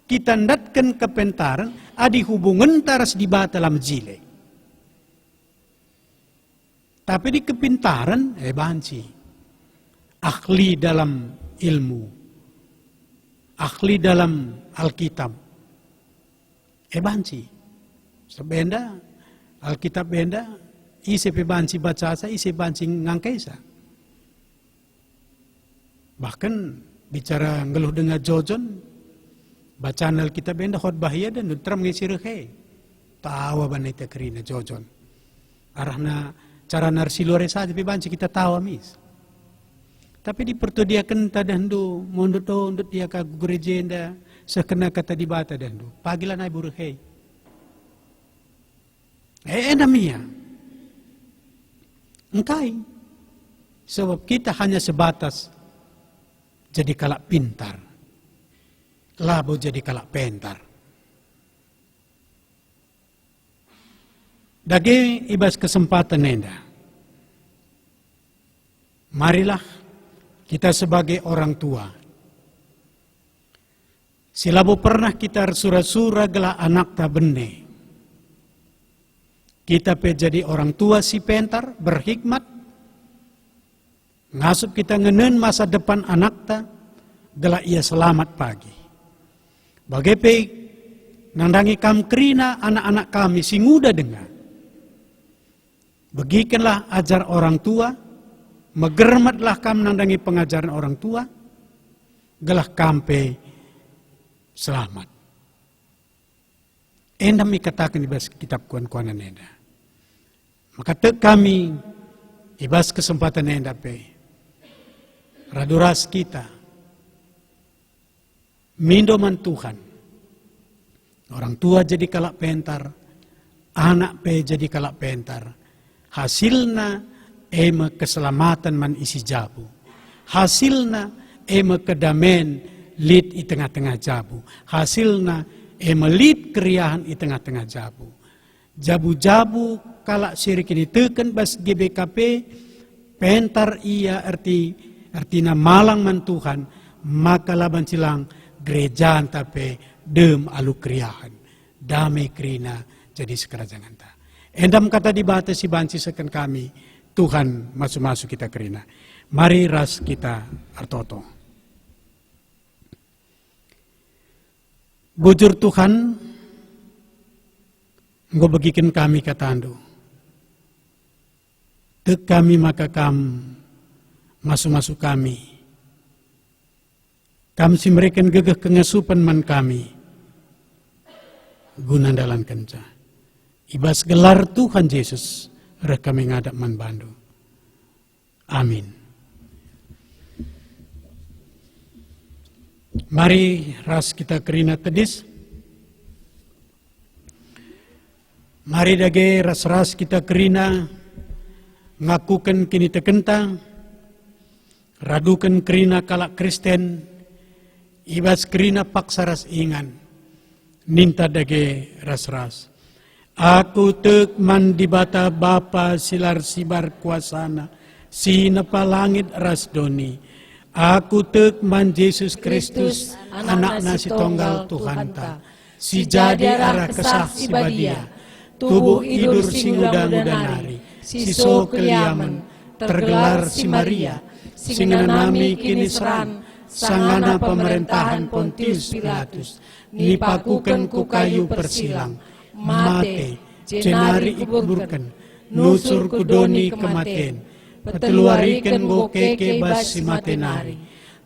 kita ndatkan kepentaran, adi hubungan taras dibata lam jile. Tapi di kepintaran, banci. Ahli dalam ilmu, ahli dalam Alkitab, banci. Sebenda Alkitab benda, isi banci baca sa, isi banci ngangkaisa. Bahkan bicara ngeluh dengan jojon, bacaan Alkitab benda khotbah ya dan nutram ngisirhe. Tawa banita kerina jojon. Arahna cara narsilore saja banci kita tawa mis. Tapi di pertodiakan tadandu mondot dia ka gerejenda sekena kata dibata dandu pagila na buruhei enamia engkai sebab kita hanya sebatas jadi kalak pintar labo jadi kalak pentar. Dage ibas kesempatan nenda. Marilah kita sebagai orang tua. Silabo pernah kita sura-sura gela anak ta bende. Kita pe jadi orang tua si pentar, berhikmat. Ngasup kita ngenen masa depan anak ta, gela ia selamat pagi. Bagape nandangi kam kerina anak-anak kami si muda dengar. Begikanlah ajar orang tua, megermatlah kam nandangi pengajaran orang tua, gelah kampe selamat. Endam ikatakan di kitab kuan-kuanan enda. Maka kami ibas kesempatan enda pe. Raduras kita. Mindoman Tuhan. Orang tua jadi kalak pentar, anak pe jadi kalak pentar. Hasilna ema keselamatan man isi jabu. Hasilna ema kedamen lid di tengah-tengah jabu. Hasilna ema lid keriahan di tengah-tengah jabu. Jabu-jabu kalak sirik ini teken bas GBKP pentar ia artina malang man Tuhan, maka laban silang gereja tape dem alu keriahan. Damai kerina jadi sekerajangan ta. Endam kata dibatasi banci sekan kami, Tuhan masuk-masuk kita kerina. Mari ras kita artoto. Bujur Tuhan, Engkau bagikan kami katandu. Tek kami maka kam masuk-masuk kami. Kam si mereka gegeh kengasupan man kami. Guna dalan kenca. Ibas gelar Tuhan Yesus, rek kami ngadap man bandu. Amin. Mari ras kita kerina tedis. Mari dage ras-ras kita kerina ngakukan kini tekentang. Radukan kerina kalak Kristen. Ibas kerina paksa ras ingan. Ninta dage ras-ras. Aku tek man di bata Bapa silar sibar kuasana, sinapa langit ras doni. Aku tek man Yesus Kristus, anak nasi tonggal Tuhan ta. Si jadi arah kesah si badia, tubuh idur si muda-muda nari, si so keliaman, tergelar si Maria, singana nami kini seran, sangana pemerintahan Pontius Pilatus, nipakukan ku kayu persilang. Mate, cenari ikuburkan, nusur kudoni kematen, peteluarikan go keke bas si matenari,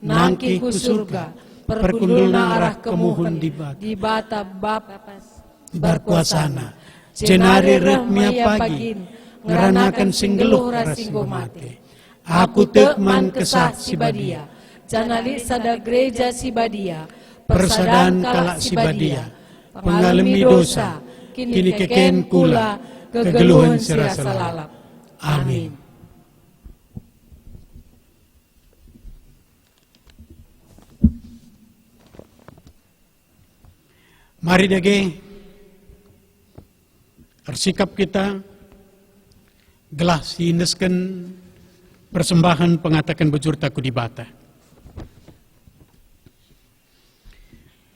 nangki ku surga, perkundulna arah kemuhun di bata bapas berkuasana, cenari rekmia pagi, ngeranakan singgeluh rasinggo mate. Aku tekman kesah si badia, janali sada gereja si badia, persadaan kalak si badia, pengalami dosa, kini keken kula kegeluhan serasa lalap. Amin. Mari dage bersikap kita gelah sinesken persembahan pengatakan bujur taku di bata.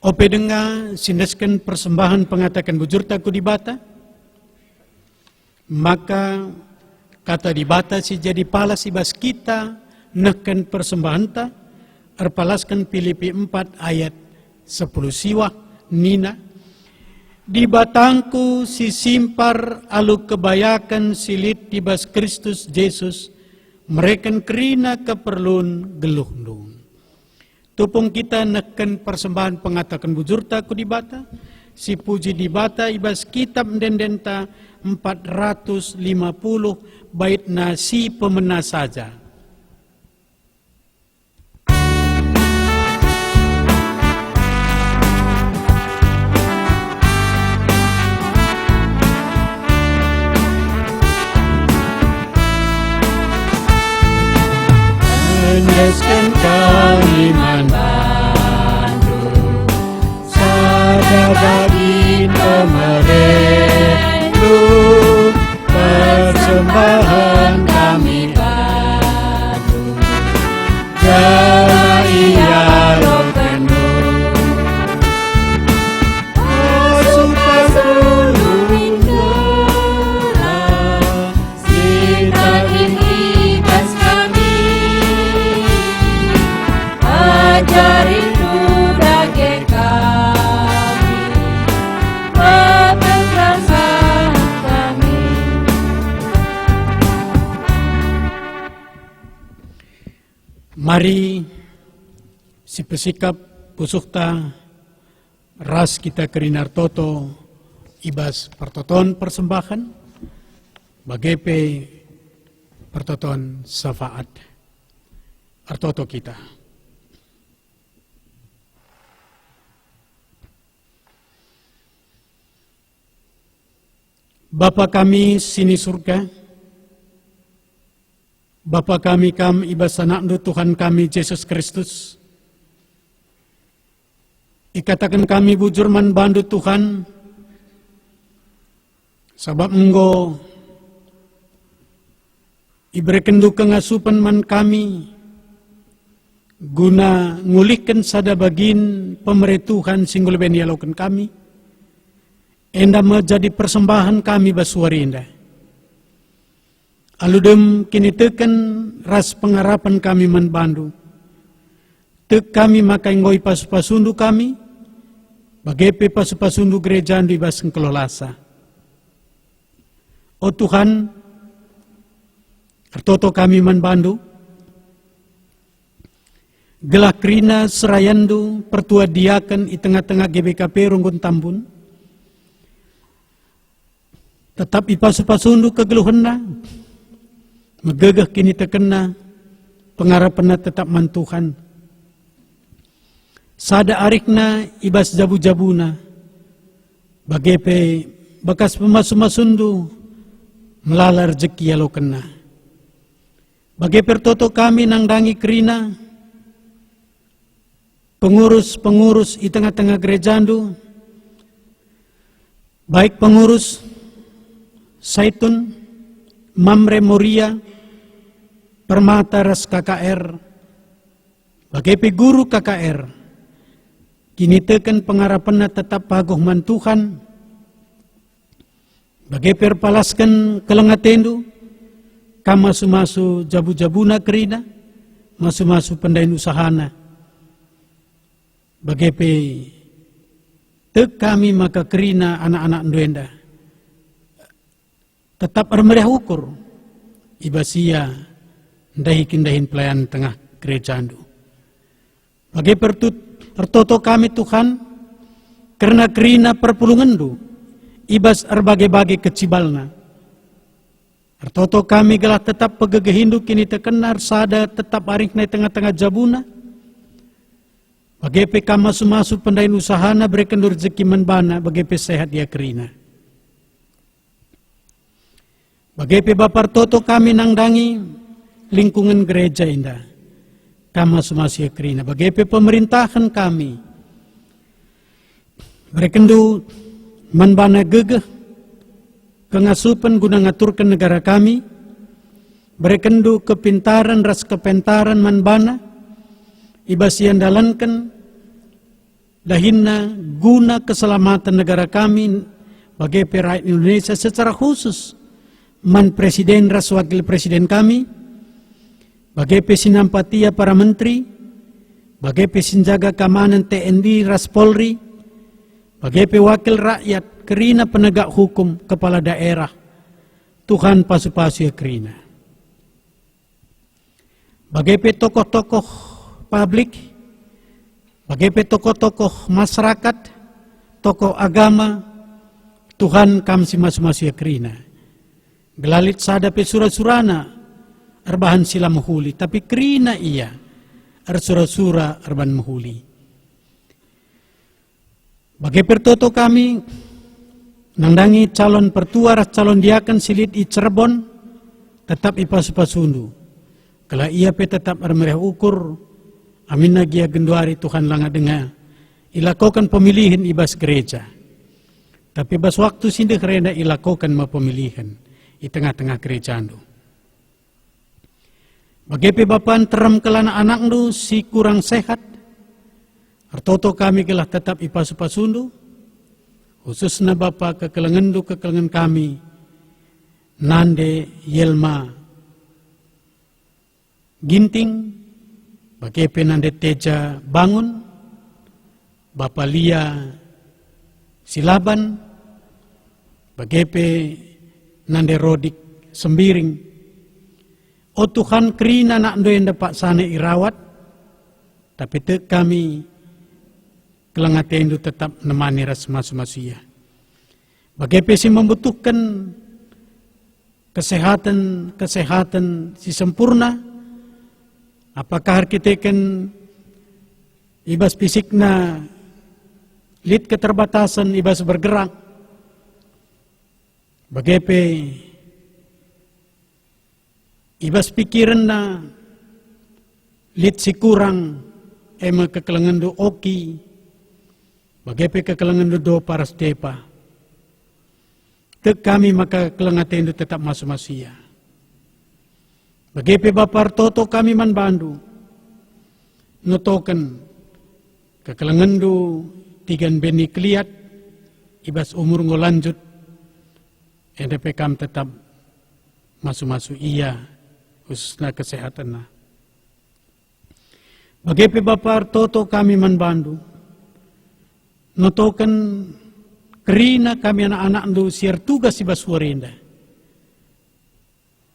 Ope dengar sinesken persembahan pengatakan bujur taku di bata, maka kata di bata si jadi palas ibas kita neken persembahan ta, erpalaskan Filipi 4 ayat 10 siwah nina. Di batangku si simpar alu kebayakan silit dibas Kristus Yesus, mereken kerina keperluan geluh-geluh. Tupung kita neken persembahan pengatakan bujur taku di bata, si puji di bata ibas kitab dendenta 450 bait nasi pemena saja. Endeskan kami man bantu, bagi pemerintah, persembahan kami padu. Jala ia roh penuh, supasulu ingkara, Sita ibas kami, ajari dage kami, peperasaan kami. Mari si pesikap pusukta ras kita kerinar toto ibas pertoton persembahan bagepe pertoton syafaat artoto kita. Bapa kami sini surga, Bapa kami ibas anakmu Tuhan kami Yesus Kristus. Ikatakan kami bujur man bandu Tuhan, sabab enggo iberikan du kengasupan man kami, guna ngulihkan sada bagin pemerituhan singgul benialokan kami, enda menjadi persembahan kami basuari enda. Aludem kini teken ras pengharapan kami menbandu. Tek kami makai ngoi pasu-pasundu kami, bagepe pasu-pasundu gereja di baseng kelolasa. O Tuhan, artoto kami menbandu, gelak rina serayandu pertua diaken i tengah-tengah GBKP Runggun Tambun, tetap ipasu-pasundu kegeluhanna, megegeh kini tekena, pengharapanna tetap mantuhan. Sada arikna ibas jabu-jabuna, bagepe bekas pemasu-masundu, melala rezeki yalo kena. Bagepe toto kami nangdangi kerina, pengurus-pengurus di tengah-tengah gerejandu, baik pengurus Saitun, Mamre Moria, Permata Ras KKR, bagepe guru KKR, kini teken pengharapanna tetap paguh man Tuhan, bagepe palaskan kelengatendu, kam masu-masu jabu-jabuna kerina, masu-masu pendain usahana, bagepe tek kami maka kerina anak-anak nduenda, tetap armerah ukur, ibasia ndahin pelayan tengah gereja andu. Bagi pertoto kami Tuhan, karena kerina perpulungandu, ibas arbage-bage kecibalna. Artoto kami gelah tetap pegegehindu kini tekenar sada tetap aring na tengah-tengah jabuna. Bagepe kama sumasu pendain usahana berikan rezeki menbana, bagepe sehat dia kerina. Bagepe Bapak Toto kami nangdangi lingkungan gereja indah, kama sumasu kerina. Bagepe pemerintahan kami, berekendu menbana gegeh, kengasupan guna ngaturkan negara kami, berekendu kepintaran ras kepintaran menbana, ibasian dalankan, dahinna guna keselamatan negara kami, bagepe rakyat Indonesia secara khusus, man presiden ras wakil presiden kami, bagepe sinampatia para menteri, bagepe sinjaga keamanan TNI ras Polri, bagepe wakil rakyat kerina penegak hukum kepala daerah, Tuhan pasu-pasu ya kerina. Bagepe tokoh-tokoh publik, bagepe tokoh-tokoh masyarakat, tokoh agama, Tuhan kamsi masu-masu ya kerina. Gelalit sadape sura-surana, arbahan sila mahuli, tapi kerina iya, sura-sura arban mahuli. Bagi pertoto kami, nangdangi calon pertua, calon diakan silit i Cirebon, tetap ipasu-pasundu. Kalau ia pe tetap armereh ukur, amin nagia genduari Tuhan langa dengar, ilakukan pemilihan ibas gereja. Tapi bas waktu sindah renda ilakukan pemilihan di tengah-tengah gereja anu. Bagaimana bapak teram kelana anak nu si kurang sehat, artoto kami gelah tetap ipasu-pasundu, khususnya bapak kekelengan kami, Nande Yelma Ginting, bagaimana Nande Teja Bangun, Bapak Lia Silaban, bagaimana Nande Rodik Sembiring. O Tuhan kerina nak doyan dapat sana irawat, tapi kami kelengaten itu tetap nemani ras masu-masuya. Bagaimana si membutuhkan kesehatan si sempurna, apakah kita kan ibas fisikna lid keterbatasan ibas bergerak, bagaimana ibas pikiran na lid si kurang ema kekelengan do oki, bagaimana kekelengan do paras depa. Tek kami maka kelengaten do tetap masu-masuya. Bagaimana Bapak Toto kami man bandu, notokan kekelengan do tigan beni kliat, ibas umur ngolanjut, NDP kami tetap masu-masu iya, khususnya kesehatan. Bagaimana Bapak Toto kami man bandu, notokan kerina kami anak-anak do siar tugas ibas warinda.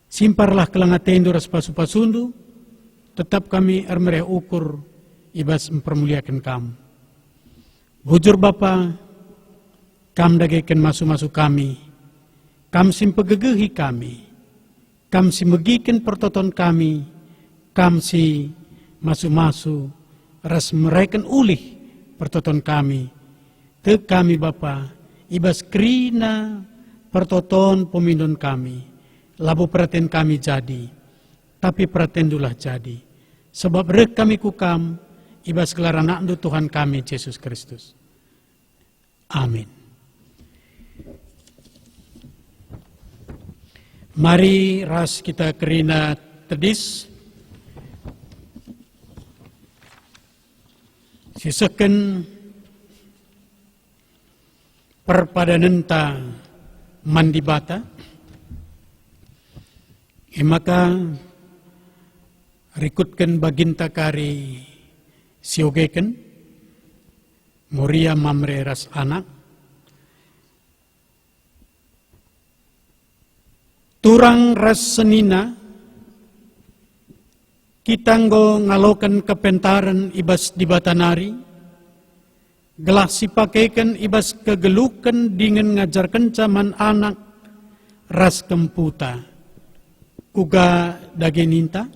Simparlah kelangaten do ras pasu-pasundu, tetap kami armereh ukur ibas mempermuliakan kamu. Bujur Bapa, kam dagaikan masu-masu kami, kam sim pegegehi kami, kam si megiken pertoton kami, kam si masu-masu ras mereken ulih pertoton kami. Te kami Bapa, ibas krina pertoton pemindon kami, labu perhatian kami jadi, tapi perhatian dulah jadi. Sebab rek kami kukam, ibas gelar anak Tuhan kami Yesus Kristus. Amin. Mari ras kita kerina tedis, sisakan perpadanenta mandibata, maka rikutkan baginta kari siogeken, Moria mamre ras anak, turang ras senina, kitanggo ngalokan kepentaran ibas di batanari, gelah sipakaikan ibas kegelukan dengan ngajarkan caman anak ras kemputa, kuga dageninta.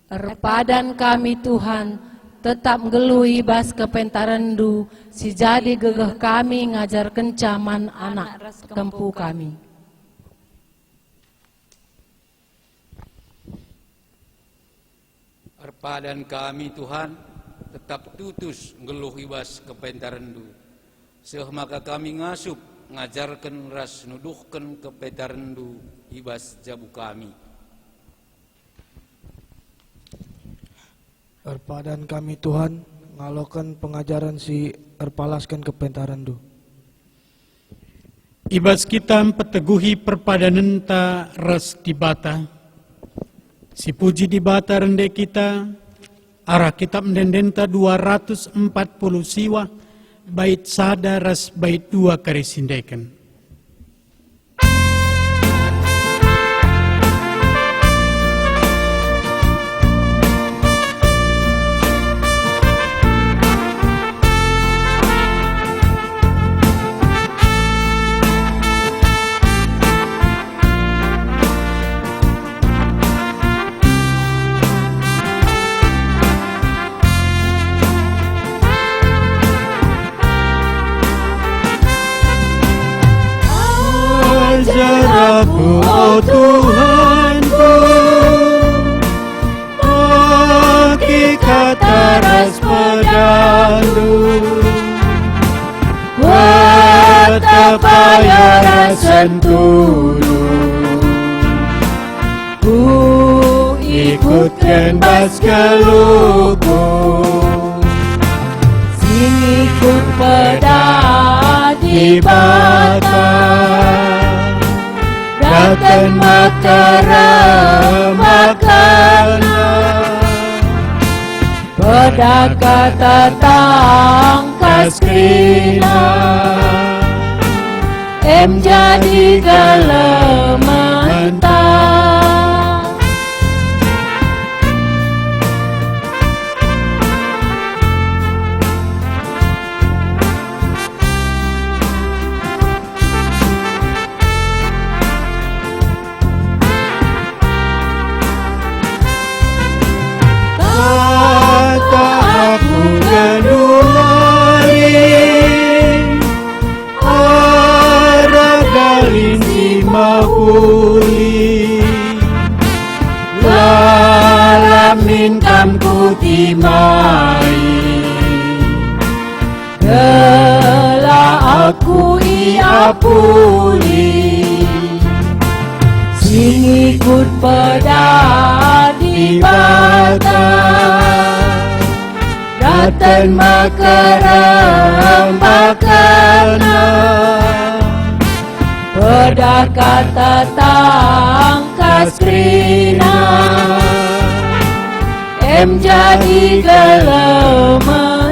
Terpadan kami Tuhan, tetap ngelu ibas kepentarandu, si jadi gegeh kami ngajarkan caman anak kempu kami. Terpadan kami Tuhan, tetap tutus ngeluh ibas kepentarandu. Seh maka kami ngasup ngajarkan ras nuduhkan kepentarandu ibas jabu kami. Erpadan kami Tuhan, ngalokan pengajaran si erpalaskan kepentarandu. Ibas kita peteguhi perpadanan ta ras dibata, si puji dibata rende kita, arah kitab mendendenta 240 siwa, bait sada ras bait 2 karisindekan. ayo rasen tulu, Ku ikutkan bas keluku, sing ikut peda di bata, datang makaram makana, peda kata tangkas krina, em jadi gelementang. kata aku gedulari, aragalin si mahuli, lalamin kamku timai, Gela aku iapuli, sing ikut peda di bata, datang makaram makana, peda kata tangkas krina, em jadi gelementang.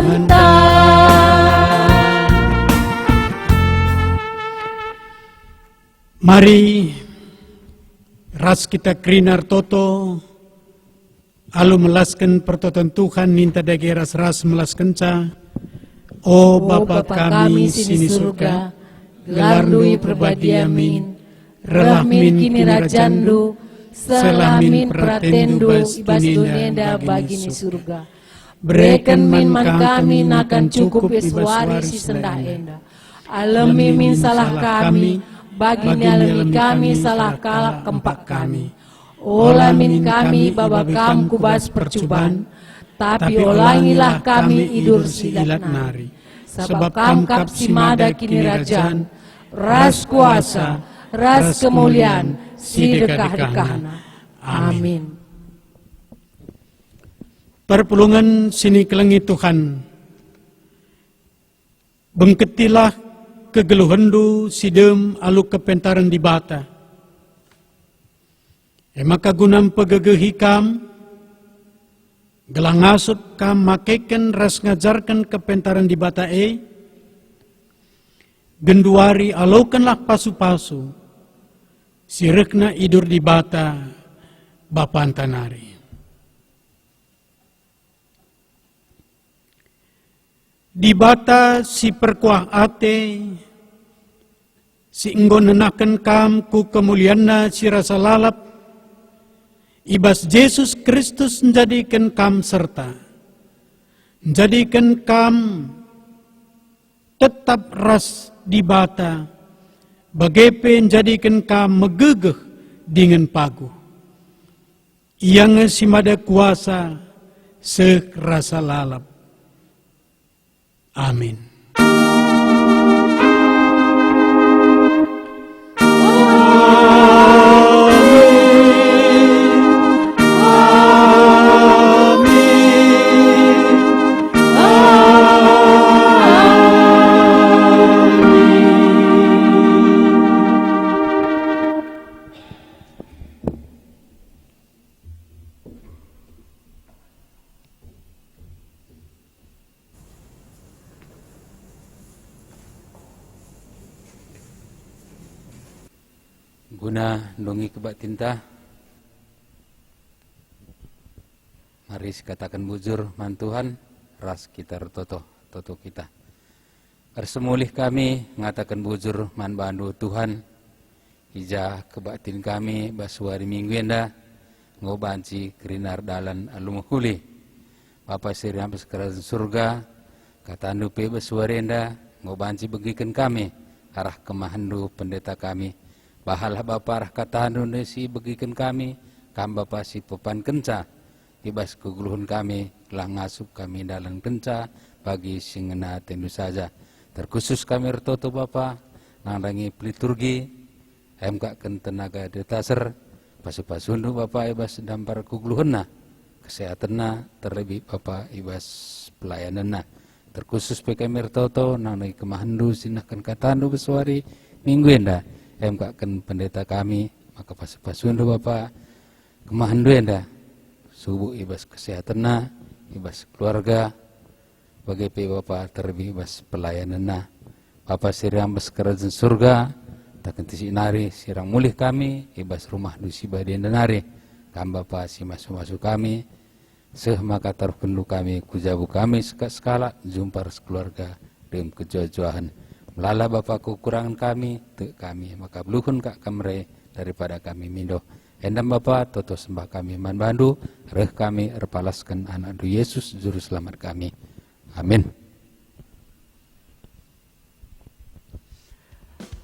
Mari ras kita krinar toto, alu melaskan pertoton Tuhan ninta dagi ras melaskan ca. O Bapa kami sini surga, gelarndui perbadi amin, relahmin kini rajandu, selahmin pratendu ibas dunienda bagi ni surga. Berikan min man kami nakan cukup eswari si sendah enda. Alemi min salah kami, bagi ni alemi kami salah kalak kempak kami. Olah min kami babakam kubas percuban, tapi olangilah kami idur silat nari. Sebab kamkap si mada kini rajan, ras kuasa, ras kemuliaan, si dekah-dekahna. Amin. Perpulungan sini kelengi Tuhan, bengketilah kegeluhendu sidem alu kepentaran di bata. Maka gunam pegegehi kam, gelang ngasut kam makeken ras ngajarkan kepentaran di bata genduari alaukanlah pasu-pasu, sirekna idur di bata bapan tanari. Di bata si perkuah ate, si enggo nenaken kam ku kemulianna si rasa lalap, ibas Yesus Kristus menjadikan kam serta, menjadikan kam tetap ras di bata, bagepe menjadikan kam megegeh dengan pagu. Yang si mada kuasa sekrasa lalap. Amin. Guna dongi kebak tinta, mari katakan bujur man Tuhan, ras kita toto kita. Ersemulih kami ngatakan bujur man bandu Tuhan, hija kebatin kami basuari minggu enda, ngobanci krinar dalan alumuhuli. Bapa siri hampir kerajaan surga, katandu pe basuari enda, ngobanci begikan kami, arah kemahandu pendeta kami. Bahalah Bapa arah katahandu si begikan kami, kam Bapa si pepan kenca, ibas keguluhun kami, telah ngasup kami dalam kenca, bagi singena tendu saja. Terkhusus kami retoto Bapa, nangdangi liturgi emkaken tenaga detaser pasu-pasundu Bapak ibas dampar kugluhenna kesehatanna terlebih Bapak ibas pelayananna terkhusus PKMR Toto nangdangi kemahandu sinahkan katandu beswari minggu enda emkaken pendeta kami maka pasu-pasundu Bapak kemahandu enda subuh ibas kesehatanna ibas keluarga bagi Bapak terlebih ibas pelayananna Bapak sirang bes kerajaan surga takkan tisi nari sirang mulih kami ibas rumah dusi badian denari kam Bapak si masuk kami seh maka terpenlu kami kujabu kami skala jumpar sekeluarga dengan kejojohan melala Bapak kekurangan kami te kami maka beluhun kak kamre daripada kami mindo endam Bapak toto sembah kami man bandu reh kami erpalaskan anak du Yesus juru selamat kami amin.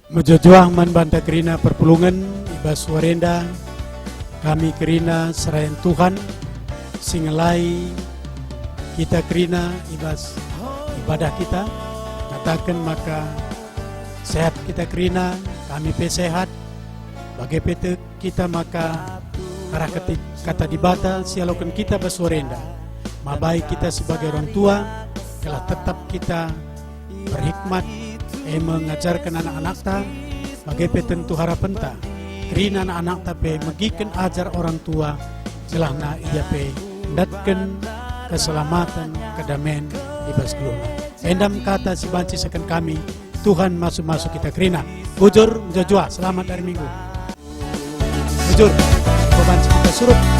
Mejojoang man banta kerina perpulungan ibas warenda kami kerina serayan Tuhan singelai kita kerina ibas ibadah kita katakan maka sehat kita kerina kami pe sehat bagi PT kita maka arah ketik kata dibata sialokan kita baswarenda mabai kita sebagai orang tua telah tetap kita berhikmat mengajarkan anak-anak ta bagi tentu harapan ta kerina anak-anak ta pe megikan ajar orang tua celahna ia pe datkan keselamatan kedamaian ibas keluarga endam kata si banci sekan kami Tuhan masuk kita kerina bujur jojua selamat dari minggu bujur banci kita suruh